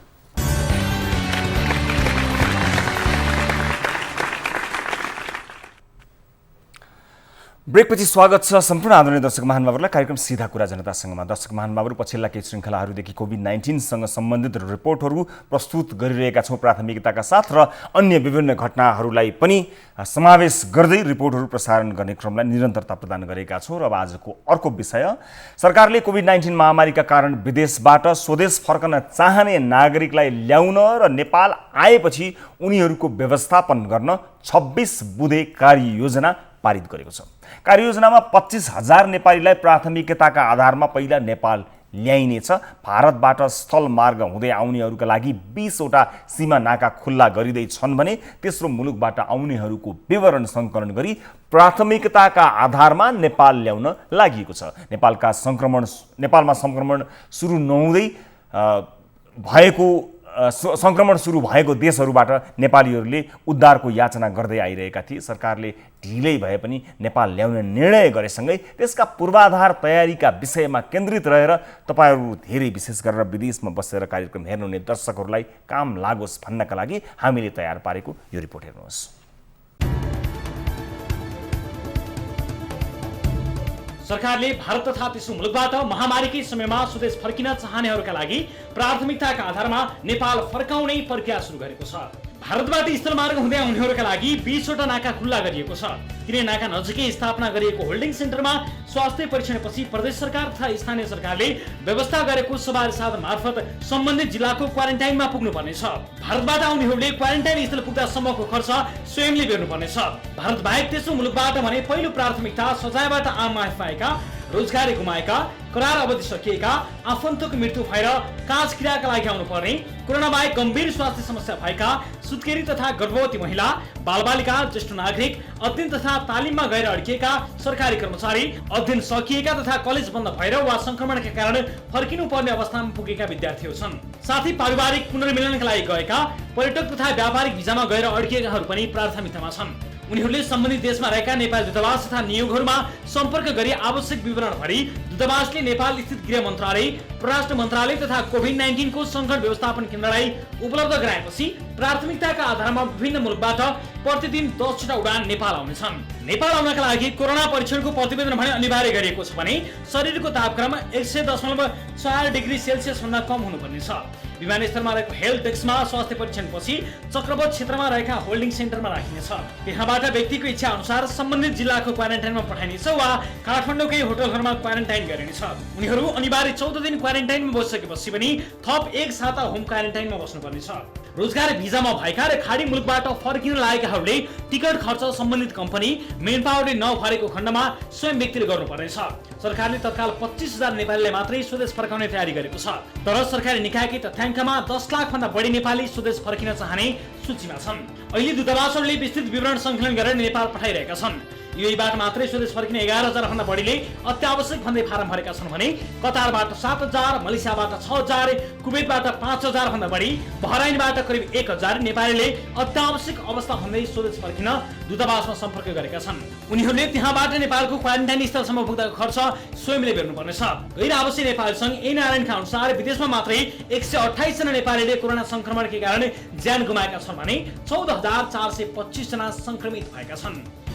ब्रेकपछि स्वागत छ सम्पूर्ण आदरणीय दर्शक महानुभावहरूलाई कार्यक्रम सीधा कुरा जनतासँगमा दर्शक महानुभावहरू पछिल्ला केही श्रृङ्खलाहरूदेखि कोभिड-19सँग सम्बन्धित रिपोर्टहरू प्रस्तुत गरिरहेका छौँ प्राथमिकताका साथ र अन्य विभिन्न घटनाहरूलाई पनि समावेश गर्दै रिपोर्टहरू प्रसारण गर्ने क्रमलाई निरन्तरता प्रदान गरेका छौँ र अब आजको अर्को विषय सरकारले कोभिड-19 महामारीका कारण विदेशबाट स्वदेश फर्कन चाहने नागरिकलाई ल्याउन र नेपाल आएपछि उनीहरूको व्यवस्थापन गर्न 26 बुँदे कार्ययोजना पारित गरेको छ कार्ययोजनामा 25,000 नेपालीलाई प्राथमिकताका आधारमा पहिला नेपाल ल्याइनेछ भारतबाट स्थल मार्ग हुँदै आउनेहरूका लागि 20 वटा सीमा नाका खुल्ला गरिँदैछन् भने तेस्रो मुलुकबाट आउनेहरूको विवरण सङ्कलन गरी प्राथमिकताका आधारमा नेपाल ल्याउन लागि छ नेपालमा सङ्क्रमण सुरु नहुँदै सङ्क्रमण सुरु भएको देशहरूबाट नेपालीहरूले उद्धारको याचना गर्दै आइरहेका थिए सरकारले ढिलै भए पनि नेपाल ल्याउने निर्णय गरेसँगै त्यसका पूर्वाधार तयारीका विषयमा केन्द्रित रहेर तपाईँहरू धेरै विशेष गरेर विदेशमा बसेर कार्यक्रम हेर्नुहुने दर्शकहरूलाई काम लागोस् भन्नका लागि हामीले तयार पारेको यो रिपोर्ट हेर्नुहोस् सरकारले भारत तथा तेस्रो मुलुकबाट महामारीकै समयमा स्वदेश फर्किन चाहनेहरूका लागि प्राथमिकताका आधारमा नेपाल फर्काउने प्रक्रिया सुरु गरेको छ भारतबाट स्थलमार्ग हुँदै आउनेहरूका लागि 20 वटा नाका खुल्ला गरिएको छ तिनै नाका नजिकै स्थापना गरिएको होल्डिङ सेन्टरमा स्वास्थ्य परीक्षणपछि प्रदेश सरकार तथा स्थानीय सरकारले व्यवस्था गरेको सवारी साधन मार्फत सम्बन्धित जिल्लाको क्वारेन्टाइनमा पुग्नुपर्नेछ भारतबाट आउनेहरूले क्वारेन्टाइन स्थल पुग्दासम्मको खर्च स्वयंले बेर्नुपर्नेछ भारत बाहेक तेस्रो मुलुकबाट भने पहिलो प्राथमिकता सजायबाट आम माफी पाएका रोजगारी गुमाएका, करार अवधि सकिएका, आफन्तको मृत्यु भएर काजक्रियाका लागि आउनुपर्ने, कोरोना बाहेक गम्भीर स्वास्थ्य समस्या भएका, सुत्केरी तथा गर्भवती महिला, बालबालिका, ज्येष्ठ नागरिक, अध्ययन तथा तालिममा गएर अड्किएका सरकारी कर्मचारी, अध्ययन सकिएका तथा कलेज बन्द भएर वा संक्रमणका कारण फर्किनु पर्ने अवस्थामा पुगेका विद्यार्थीहरू छन्। साथै पारिवारिक पुनर्मिलनका लागि गएका, पर्यटक तथा व्यापारिक भिजामा गएर अड्किएकाहरू पनि प्राथमिकतामा छन्। उनीहरूले सम्बन्धित देशमा रहेका नेपाल दूतावास तथा नियोगहरूमा सम्पर्क गरी आवश्यक विवरण भरी दूतावासले नेपाल स्थित गृह मन्त्रालय, परराष्ट्र मन्त्रालय तथा कोभिड-19 को सङ्कट व्यवस्थापन केन्द्रलाई उपलब्ध गराएपछि प्राथमिकताका आधारमा विभिन्न मुलुकबाट प्रतिदिन 10 वटा उडान नेपाल आउनेछन्। नेपाल आउनका लागि कोरोना परीक्षणको प्रतिवेदन भने अनिवार्य गरिएको छ भने शरीरको तापक्रम 100.4 डिग्री सेल्सियस भन्दा कम हुनुपर्ने छ। विमानस्थलमा रहेको हेल्थ डेस्कमा स्वास्थ्य परीक्षणपछि चक्रवत क्षेत्रमा रहेका होल्डिङ सेन्टरमा राखिनेछ। त्यहाँबाट व्यक्तिको इच्छा अनुसार सम्बन्धित जिल्लाको क्वारेन्टाइनमा पठाइनेछ वा काठमाडौँकै होटलहरूमा क्वारेन्टाइन गरिनेछ। उनीहरू अनिवार्य 14 दिन क्वारेन्टाइनमा बसिसकेपछि पनि थप 1 साता होम क्वारेन्टाइनमा बस्नुपर्नेछ। रोजगार भिजामा भएका र खाडी मुलुकबाट फर्किन लागेकाहरूले टिकट खर्च सम्बन्धित कम्पनी मेन पावरले नभरेको खण्डमा स्वयं व्यक्तिले गर्नुपर्नेछ। सरकारले तत्काल 25,000 नेपालीलाई मात्रै स्वदेश फर्काउने तयारी गरेको छ। तर सरकारी निकायकै तथ्याङ्कमा 10 लाख भन्दा बढी नेपाली स्वदेश फर्किन चाहने सूचीमा छन्। अहिले दूतावासहरूले विस्तृत विवरण सङ्कलन गरेर नेपाल पठाइरहेका छन्। युएईबाट मात्रै स्वदेश फर्किने 11,000 भन्दा बढीले अत्यावश्यक भन्दै फारम भरेका छन् भने कतारबाट 7,000, मलेसियाबाट 6,000, कुवेतबाट 5,000 भन्दा बढी, बहराइनबाट करिब 1,000 नेपालीले अत्यावश्यक अवस्था भन्दै स्वदेश फर्किन दूतावासमा सम्पर्क गरेका छन्। उनीहरूले त्यहाँबाट नेपालको क्वारेन्टाइन स्थलसम्म पुग्दाको खर्च स्वयंले बेर्नुपर्नेछ। गैर आवासीय नेपाली सङ्घ एनआरएनका अनुसार विदेशमा मात्रै 128 जना नेपालीले कोरोना संक्रमणका कारण ज्यान गुमाएका छन् भने 14,425 जना संक्रमित भएका छन्।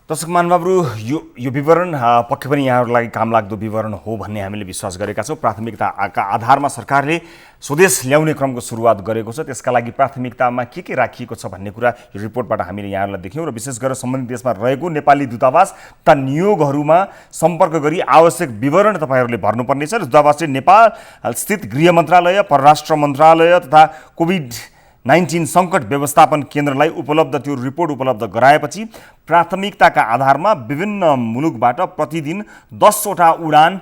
दर्शक महानुभावहरू, यो विवरण पक्कै पनि यहाँहरूलाई कामलाग्दो विवरण हो भन्ने हामीले विश्वास गरेका छौँ। प्राथमिकताका आधारमा सरकारले स्वदेश ल्याउने क्रमको सुरुवात गरेको छ। त्यसका लागि प्राथमिकतामा के राखिएको छ भन्ने कुरा यो रिपोर्टबाट हामीले यहाँहरूलाई देख्यौँ र विशेष गरेर सम्बन्धित देशमा रहेको नेपाली दूतावास तथा नियोगहरूमा सम्पर्क गरी आवश्यक विवरण तपाईँहरूले भर्नुपर्नेछ र दूतावासले नेपाल स्थित गृह मन्त्रालय, परराष्ट्र मन्त्रालय तथा कोभिड-19 सङ्कट व्यवस्थापन केन्द्रलाई त्यो रिपोर्ट उपलब्ध गराएपछि प्राथमिकताका आधारमा विभिन्न मुलुकबाट प्रतिदिन 10 वटा उडान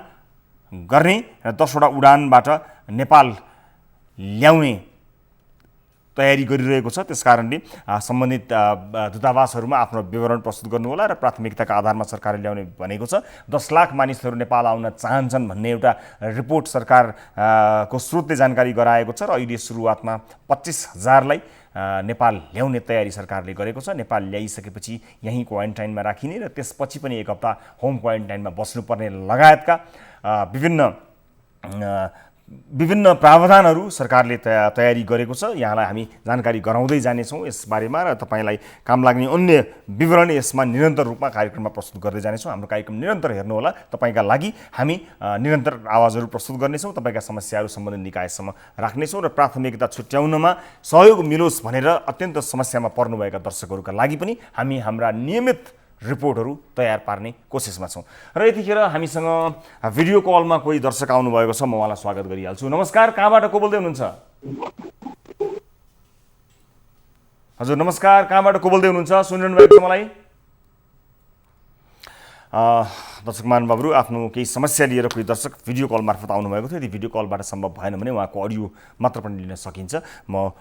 गर्ने र 10 वटा उडानबाट नेपाल ल्याउने तयारी गरिरहेको छ। त्यसकारणले सम्बन्धित दूतावासहरूमा आफ्नो विवरण प्रस्तुत गर्नुहोला र प्राथमिकताका आधारमा सरकारले ल्याउने भनेको छ। 10 लाख मानिसहरू नेपाल आउन चाहन्छन् भन्ने एउटा रिपोर्ट सरकारको स्रोतले जानकारी गराएको छ र अहिले सुरुवातमा 25,000लाई नेपाल ल्याउने तयारी सरकारले गरेको छ। नेपाल ल्याइसकेपछि यहीँ क्वारेन्टाइनमा राखिने र त्यसपछि पनि 1 हप्ता होम क्वारेन्टाइनमा बस्नुपर्ने लगायतका विभिन्न प्रावधानहरू सरकारले तयारी गरेको छ। यहाँलाई हामी जानकारी गराउँदै जानेछौँ यस बारेमा र तपाईँलाई काम लाग्ने अन्य विवरण यसमा निरन्तर रूपमा कार्यक्रममा प्रस्तुत गर्दै जानेछौँ। हाम्रो कार्यक्रम निरन्तर हेर्नुहोला। तपाईँका लागि हामी निरन्तर आवाजहरू प्रस्तुत गर्नेछौँ। तपाईँका समस्याहरू सम्बन्धित निकायसम्म राख्नेछौँ र प्राथमिकता छुट्याउनमा सहयोग मिलोस् भनेर अत्यन्त समस्यामा पर्नुभएका दर्शकहरूका लागि पनि हामी हाम्रा नियमित रिपोर्टहरू तयार पार्ने कोसिसमा छौँ। र यतिखेर हामीसँग भिडियो कलमा कोही दर्शक आउनुभएको छ, म उहाँलाई स्वागत गरिहाल्छु। नमस्कार, कहाँबाट को बोल्दै हुनुहुन्छ? हजुर नमस्कार, कहाँबाट को बोल्दै हुनुहुन्छ? सुनिरहनु भएको छ मलाई? दर्शक महानुभावहरू, आफ्नो केही समस्या लिएर कोही दर्शक भिडियो कल मार्फत आउनुभएको थियो। यदि भिडियो कलबाट सम्भव भएन भने उहाँको अडियो मात्र पनि लिन सकिन्छ। म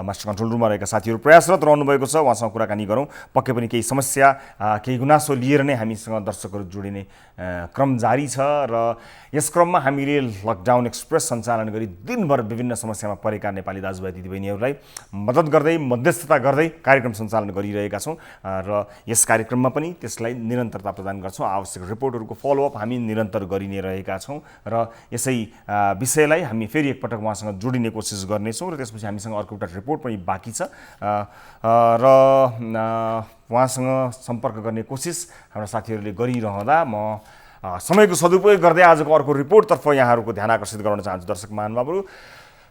मास्टर कन्ट्रोल रुममा रहेका साथीहरू प्रयासरत रहनुभएको छ, उहाँसँग कुराकानी गरौँ। पक्कै पनि केही समस्या केही गुनासो लिएर नै हामीसँग दर्शकहरू जोडिने क्रम जारी छ र यस क्रममा हामीले लकडाउन एक्सप्रेस सञ्चालन गरी दिनभर विभिन्न समस्यामा परेका नेपाली दाजुभाइ दिदीबहिनीहरूलाई मद्दत गर्दै मध्यस्थता गर्दै कार्यक्रम सञ्चालन गरिरहेका छौँ र यस कार्यक्रममा पनि त्यसलाई निरन्तरता प्रदान गर्छौँ। आवश्यक रिपोर्टहरूको फलोअप हामी निरन्तर गरि नै रहेका छौँ र यसै विषयलाई हामी फेरि एकपटक उहाँसँग जोडिने कोसिस गर्नेछौँ र त्यसपछि हामीसँग अर्को एउटा रिपोर्ट पनि बाँकी छ र उहाँसँग सम्पर्क गर्ने कोसिस हाम्रा साथीहरूले गरिरहँदा म समयको सदुपयोग गर्दै आजको अर्को रिपोर्टतर्फ यहाँहरूको ध्यान आकर्षित गराउन चाहन्छु। दर्शक महानुभावहरू,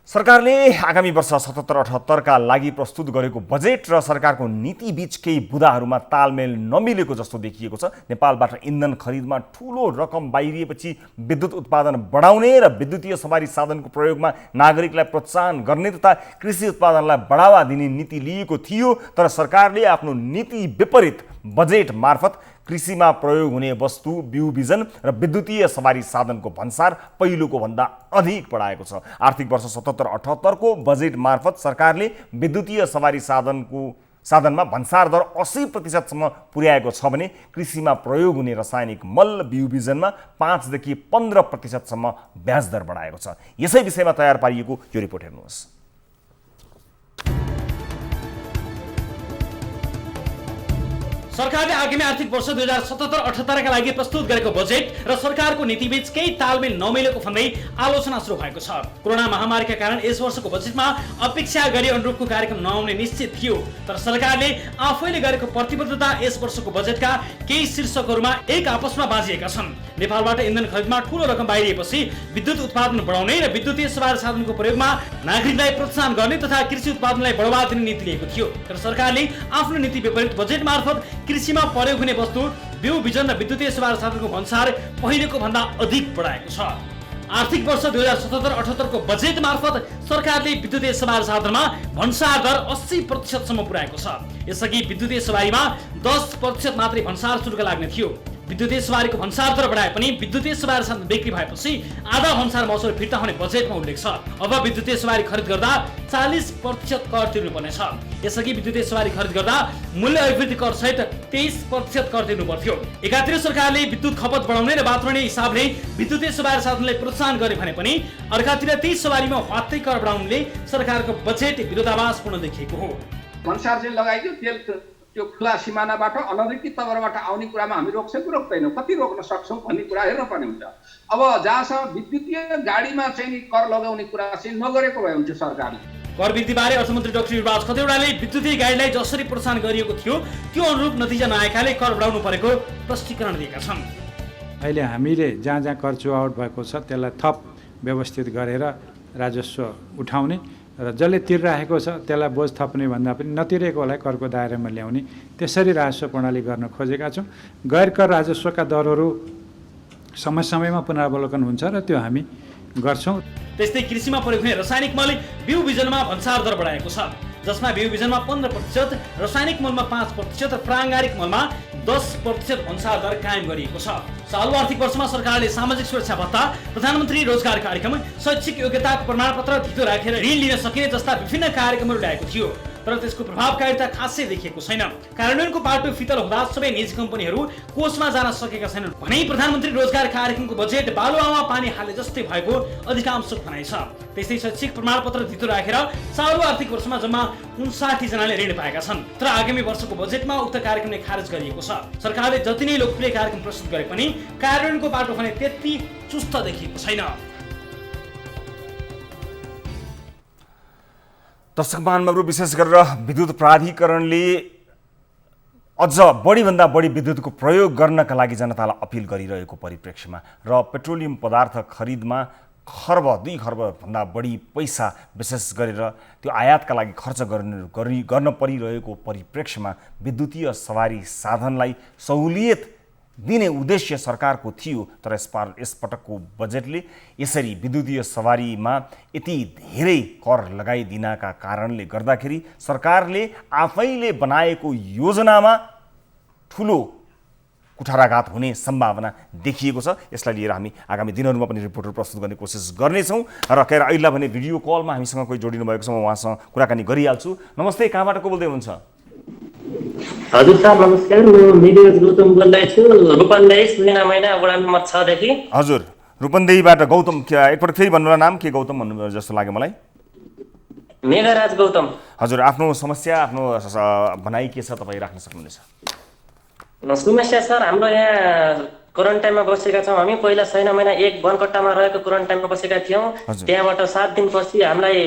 सरकारले आगामी वर्ष 77-78 लागि प्रस्तुत गरेको बजेट र सरकारको नीति बीच केही बुँदाहरूमा तालमेल नमिलेको जस्तो देखिएको छ। नेपालबाट इन्धन खरिदमा ठूलो रकम बाहिरिएपछि विद्युत उत्पादन बढाउने र विद्युतीय सवारी साधनको प्रयोगमा नागरिकलाई प्रोत्साहन गर्ने तथा कृषि उत्पादनलाई बढावा दिने नीति लिएको थियो, तर सरकारले आफ्नो नीति विपरीत बजेट मार्फत कृषिमा प्रयोग हुने वस्तु, बिउ बिजन र विद्युतीय सवारी साधनको भन्सार पहिलोको भन्दा अधिक बढाएको छ। आर्थिक वर्ष 77-78 को बजेट मार्फत सरकारले विद्युतीय सवारी साधनमा भन्सार दर 80% पुर्याएको छ भने कृषिमा प्रयोग हुने रासायनिक मल, बिउ बिजनमा 5 देखि 15% ब्याज दर बढाएको छ। यसै विषयमा तयार पारिएको यो रिपोर्ट हेर्नुहोस्। सरकारले आगामी आर्थिक वर्ष 2077-78 का लागि प्रस्तुत गरेको बजेट र सरकारको नीतिबीच केही तालमेल नमिलेको भन्दै आलोचना सुरु भएको छ। कोरोना महामारीका कारण यस वर्षको बजेटमा अपेक्षा गरे अनुरूपको कार्यक्रम नआउने निश्चित थियो, तर सरकारले आफैले गरेको प्रतिबद्धता यस वर्षको बजेटका केही शीर्षकहरूमा एक आपसमा बाजिएका छन्। नेपालबाट इन्धन खरिदमा ठूलो रकम बाहिरिएपछि विद्युत उत्पादन बढाउने र विद्युतीय सवारी साधनको प्रयोगमा नागरिकलाई प्रोत्साहन गर्ने तथा कृषि उत्पादनलाई बढावा दिने नीति लिएको थियो, तर सरकारले आफ्नो नीति विपरीत बजेट मार्फत कृषिमा प्रयोग हुने वस्तु, बिउ बिजन र विद्युतीय सवारी साधनको भन्सार पहिलेको भन्दा अधिक बढाएको छ। आर्थिक वर्ष 2077-78 को बजेट मार्फत सरकारले विद्युतीय सवारी साधनमा भन्सार दर 80% पुर्याएको छ। यसअघि विद्युतीय सवारीमा 10% मात्रै भन्सार शुल्क लाग्ने थियो। विद्युतीय सवारीको भन्सार दर बढाए पनि विद्युतीय सवारी साधन बिक्री भएपछि आधा भन्सार महसुल फिर्ता हुने बजेटमा उल्लेख छ। अब विद्युतीय सवारी खरिद गर्दा 40% कर तिर्नुपर्नेछ। यसअघि विद्युतीय सवारी खरिद गर्दा मूल्य अभिवृद्धि कर सहित 23% कर तिर्नु पर्थ्यो। एकातिर सरकारले विद्युत खपत बढाउने र वातावरणीय हिसाबले विद्युतीय सवारी साधनलाई प्रोत्साहन गरे भने पनि अर्कातिर त्यही सवारीमा वात्तै कर बढाउनुले सरकारको बजेट विरोधाभासपूर्ण देखिएको हो। भन्सार चाहिँ लगाइदियो, तेल त्यो खुला सिमानाबाट अनधिकृत तवरबाट आउने कुरामा हामी रोक्छौँ कि रोक्दैनौँ, कति रोक्न सक्छौँ भन्ने कुरा हेर्नुपर्ने हुन्छ। अब जहाँसम्म विद्युतीय गाडीमा चाहिँ कर लगाउने कुरा चाहिँ नगरेको भए हुन्छ सरकारले। कर वृद्धिबारे अर्थमन्त्री डाक्टर युवराज खतिवडाले विद्युतीय गाडीलाई जसरी प्रोत्साहन गरिएको थियो त्यो अनुरूप नतिजा नआएकाले कर बढाउनु परेको स्पष्टीकरण दिएका छन्। अहिले हामीले जहाँ जहाँ कर चुहावट भएको छ त्यसलाई थप व्यवस्थित गरेर राजस्व उठाउने र जसले तिरिरहेको छ त्यसलाई बोझ थप्ने भन्दा पनि नतिरेकोलाई करको दायरामा ल्याउने, त्यसरी राजस्व प्रणाली गर्न खोजेका छौँ। गैर कर राजस्वका दरहरू समय समयमा पुनरावलोकन हुन्छ र त्यो हामी गर्छौँ। त्यस्तै कृषिमा प्रयोग हुने रासायनिक मल, बिउ बिजनमा भन्सार दर बढाएको छ, जसमा बिउ बिजनमा 15%, रासायनिक मलमा 5% र प्राङ्गारिक मलमा 10% भन्सार दर कायम गरिएको छ। चालु आर्थिक वर्षमा सरकारले सामाजिक सुरक्षा भत्ता, प्रधानमन्त्री रोजगार कार्यक्रम, शैक्षिक योग्यताको प्रमाणपत्र धितो राखेर ऋण लिन सकिने जस्ता विभिन्न कार्यक्रमहरू ल्याएको थियो, तर त्यसको प्रभावकारिता खासै देखिएको छैन। कार्यान्वयनको पाटो फितल हुँदा सबै निजी कम्पनीहरू कोषमा जान सकेका छैनन् भने प्रधानमन्त्री रोजगार कार्यक्रमको बजेट बालुवामा पानी हाले जस्तै भएको अधिकांशको भनाइ छ। त्यस्तै शैक्षिक प्रमाणपत्र धितो राखेर चालु आर्थिक वर्षमा जम्मा 59 जनाले ऋण पाएका छन्, तर आगामी वर्षको बजेटमा उक्त कार्यक्रमले खारेज गरिएको छ। सरकारले जति नै लोकप्रिय कार्यक्रम प्रस्तुत गरे पनि कार्यान्वयनको बाटो भने त्यति चुस्त देखिएको छैन। दर्शक महानुभावहरू, विशेष गरेर विद्युत प्राधिकरणले अझ बढीभन्दा बढी विद्युतको प्रयोग गर्नका लागि जनतालाई अपिल गरिरहेको परिप्रेक्ष्यमा र पेट्रोलियम पदार्थ खरिदमा खर्ब 2 खर्बभन्दा बढी पैसा विशेष गरेर त्यो आयातका लागि खर्च गर्न परिरहेको परिप्रेक्ष्यमा विद्युतीय सवारी साधनलाई सहुलियत दिने उद्देश्य सरकारको थियो, तर यसपटकको बजेटले यसरी विद्युतीय सवारीमा यति धेरै कर लगाइदिनका कारणले गर्दाखेरि सरकारले आफैले बनाएको योजनामा ठुलो कुठाराघात हुने सम्भावना देखिएको छ। यसलाई लिएर हामी आगामी दिनहरूमा पनि रिपोर्टहरू प्रस्तुत गर्ने कोसिस गर्नेछौँ र अहिले भने भिडियो कलमा हामीसँग कोही जोडिनु भएको छ, म उहाँसँग कुराकानी गरिहाल्छु। नमस्ते, कहाँबाट को बोल्दै हुनुहुन्छ? हजुर सर नमस्कार, म मिडियोज गौतम बोल्दैछु, रूपन्देही सुना महिना वडा नम्बर 6 देखि। हजुर, रूपन्देहीबाट गौतम, एकपटक फेरि भन्नुहोला नाम के गौतम भन्नु जस्तो लाग्यो मलाई। मेघराज गौतम। हजुर, आफ्नो समस्या, आफ्नो भनाइ के छ तपाईँ राख्न सक्नुहुनेछ? समस्या सर, हाम्रो यहाँ क्वारेन्टाइनमा बसेका छौँ हामी। पहिला छैन महिना 1 बनकट्टामा रहेको क्वारेन्टाइनमा बसेका थियौँ। त्यहाँबाट 7 दिनपछि हामीलाई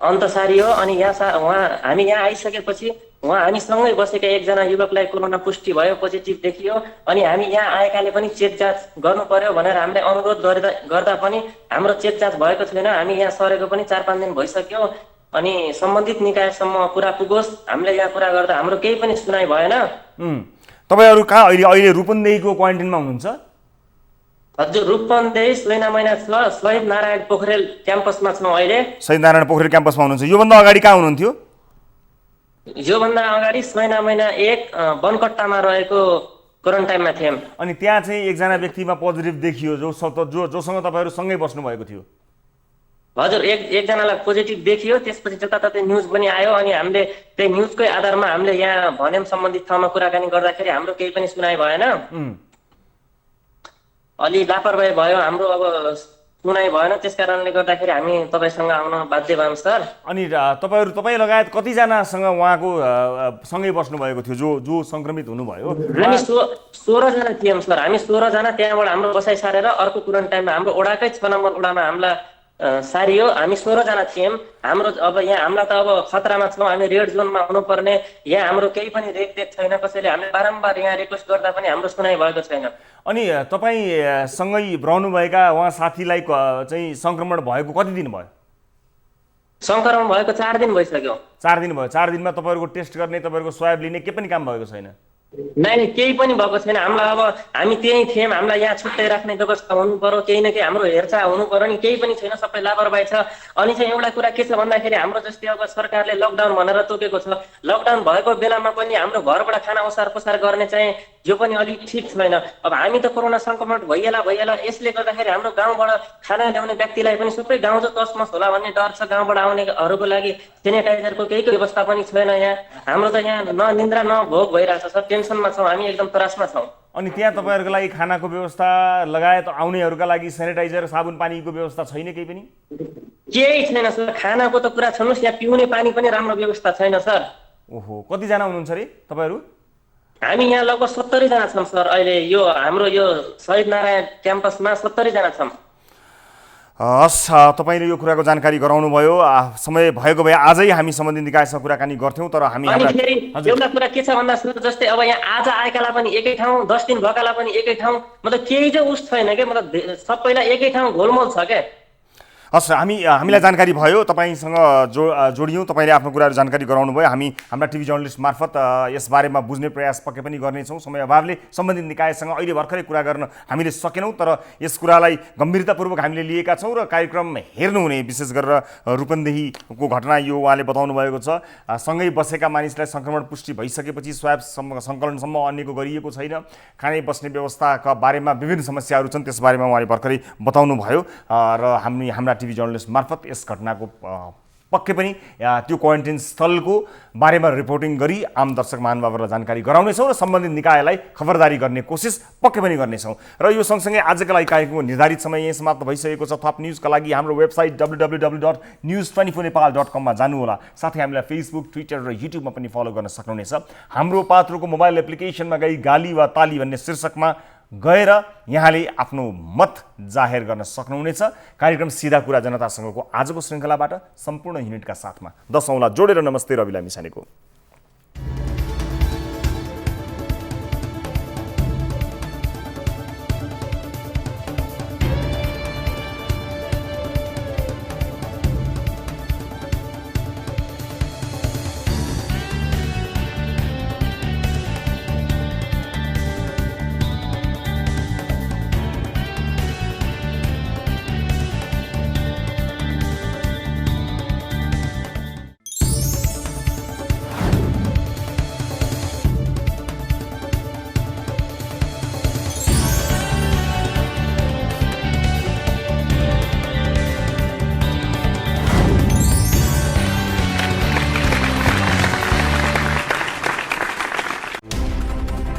अन्त सारियो, अनि हामी यहाँ आइसकेपछि हामीसँगै बसेका एकजना युवकलाई कोरोना पुष्टि भयो, पोजिटिभ देखियो, अनि हामी यहाँ आएकाले पनि चेक जाँच गर्नु पर्यो भनेर हामीले अनुरोध गर्दा पनि हाम्रो चेक जाँच भएको छैन। हामी यहाँ सरेको पनि 4-5 दिन भइसक्यो, अनि सम्बन्धित निकायसम्म कुरा पुगोस्, हामीले यहाँ कुरा गर्दा हाम्रो केही पनि सुनाइ भएन। तपाईँहरू कहाँ अहिले रूपन्देहीको क्वारेन्टाइनमा हुनुहुन्छ? हजुर, रूपन्देही सुना महिना 6 शहीद नारायण पोखरेल क्याम्पसमा छौँ अहिले। शहीद नारायण पोखरेल क्याम्पसमा हुनुहुन्छ। योभन्दा अगाडि कहाँ हुनुहुन्थ्यो? योभन्दा अगाडि महिना एक बनकट्टामा रहेको क्वारेन्टाइनमा थियौँ। अनि त्यहाँ चाहिँ एकजना व्यक्तिमा पोजिटिभ देखियो जोसँग तपाईँहरू सँगै बस्नुभएको थियो। हजुर, एकजनालाई पोजिटिभ देखियो। त्यसपछि जताततै न्युज पनि आयो अनि हामीले त्यही न्युजकै आधारमा हामीले यहाँ भन्यौँ सम्बन्धित ठाउँमा कुराकानी गर्दाखेरि हाम्रो केही पनि सुनाइ भएन। अलि लापरवाही भयो हाम्रो, अब सुनाइ भएन। त्यस कारणले गर्दाखेरि हामी तपाईँसँग आउन बाध्य भयौँ सर। अनि तपाईँ लगायत कतिजनासँग उहाँको सँगै बस्नुभएको थियो जो सङ्क्रमित हुनुभयो? हामी 16 जना थियौँ सर। हामी 16 जना त्यहाँबाट हाम्रो बसाइ सारेर अर्को क्वारेन्टाइनमा हाम्रो ओडाकै 6 नम्बर ओडामा हामीलाई सारियो। हामी 16 जना थियौँ। हाम्रो अब यहाँ हामीलाई त अब खतरामा छौँ, हामी रेड जोनमा हुनुपर्ने। यहाँ हाम्रो केही पनि रेखदेख छैन कसैले। हामीले बारम्बार यहाँ रिक्वेस्ट गर्दा पनि हाम्रो सुनाइ भएको छैन। अनि तपाईँसँगै रहनुभएका उहाँ साथीलाई चाहिँ सङ्क्रमण भएको कति दिन भयो? सङ्क्रमण भएको 4 दिन भइसक्यो। 4 दिन भयो। 4 दिनमा तपाईँहरूको टेस्ट गर्ने, तपाईँहरूको स्वाब लिने के पनि काम भएको छैन? नहीं, केही पनि भएको छैन। हामीलाई अब हामी त्यही थियौँ, हामीलाई यहाँ छुट्टै राख्ने व्यवस्था हुनु पर्यो, केही न केही हाम्रो हेरचाह हुनु पर्यो नि, केही पनि छैन, सबै लापरवाही छ। अनि चाहिँ एउटा कुरा के छ भन्दाखेरि हाम्रो जस्तै अब सरकारले लकडाउन भनेर तोकेको छ। लकडाउन भएको बेलामा पनि हाम्रो घरबाट खाना ओसार पसार गर्ने चाहिँ यो पनि अलिक ठिक छैन। अब हामी त कोरोना सङ्क्रमण भइएला यसले गर्दाखेरि हाम्रो गाउँबाट खाना ल्याउने व्यक्तिलाई पनि सबै गाउँ जो तसमस होला भन्ने डर छ। गाउँबाट आउनेहरूको लागि सेनिटाइजरको केही व्यवस्था पनि छैन। यहाँ हाम्रो त यहाँ न निन्द्रा न भोग भइरहेछ सर। टेन्सनमा छौँ हामी, एकदम त्रासमा छौँ। अनि त्यहाँ तपाईँहरूको लागि खानाको व्यवस्था लगायत आउनेहरूका लागि सेनिटाइजर साबुन पानीको व्यवस्था छैन? केही पनि केही छैन सर। खानाको त कुरा छोड्नुहोस्, यहाँ पिउने पानी पनि राम्रो व्यवस्था छैन सर। ओहो, कतिजना हुनुहुन्छ अरे तपाईँहरू? हामी यहाँ लगभग 70 जना छौँ सर। अहिले यो हाम्रो यो शहीद नारायण क्याम्पसमा 70 जना छौँ। हस्, तपाईँले यो कुराको जानकारी गराउनु भयो। समय भएको भए आजै हामी सम्बन्धित निकायसँग कुराकानी गर्थ्यौँ, तर हामी एउटा कुरा के छ भन्दा जस्तै अब यहाँ आज आएकालाई पनि एकै ठाउँ, 10 दिन भएकालाई पनि एकै ठाउँ, मतलब केही चाहिँ उस छैन क्या, मतलब सबैलाई एकै ठाउँ घोलमोल छ क्या। हस्, हामीलाई जानकारी भयो, तपाईँसँग जोडियौँ, तपाईँले आफ्नो कुराहरू जानकारी गराउनु भयो। हामी हाम्रा टिभी जर्नलिस्ट मार्फत यसबारेमा बुझ्ने प्रयास पक्कै पनि गर्नेछौँ। समय अभावले सम्बन्धित निकायसँग अहिले भर्खरै कुरा गर्न हामीले सकेनौँ, तर यस कुरालाई गम्भीरतापूर्वक हामीले लिएका छौँ र कार्यक्रम हेर्नुहुने, विशेष गरेर रूपन्देहीको घटना यो उहाँले बताउनु भएको छ। सँगै बसेका मानिसलाई सङ्क्रमण पुष्टि भइसकेपछि स्वाब सङ्कलनसम्म अन्यको गरिएको छैन। खाने बस्ने व्यवस्थाका बारेमा विभिन्न समस्याहरू छन्, त्यसबारेमा उहाँले भर्खरै बताउनु भयो र हाम्रा टिभी जर्नलिस्ट मार्फत यस घटनाको पक्कै पनि त्यो क्वारेन्टाइन स्थलको बारेमा रिपोर्टिङ गरी आम दर्शक महानुभावहरूलाई जानकारी गराउनेछौँ र सम्बन्धित निकायलाई खबरदारी गर्ने कोसिस पक्कै पनि गर्नेछौँ। र यो सँगसँगै आजका लागि कार्यक्रमको निर्धारित समय यहीँ समाप्त भइसकेको छ। थप न्युजका लागि हाम्रो वेबसाइट www.news24nepal.com मा जानुहोला। साथै हामीलाई फेसबुक, ट्विटर र युट्युबमा पनि फलो गर्न सक्नुहुनेछ। हाम्रो पात्रोको मोबाइल एप्लिकेसनमा गई गाली वा ताली भन्ने शीर्षकमा गएर यहाँले आफ्नो मत जाहेर गर्न सक्नुहुनेछ। कार्यक्रम सिधा कुरा जनतासँगको आजको श्रृङ्खलाबाट सम्पूर्ण युनिटका साथमा 10 औँला जोडेर नमस्ते रवि लामिछानेको।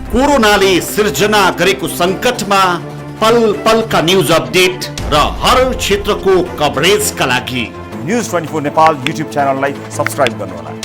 कोरोनाले सिर्जना गरेको सङ्कटमा पल पलका न्युज अपडेट र हर क्षेत्रको कभरेजका लागि News 24 नेपाल युट्युब च्यानललाई सब्स्क्राइब गर्नुहोला।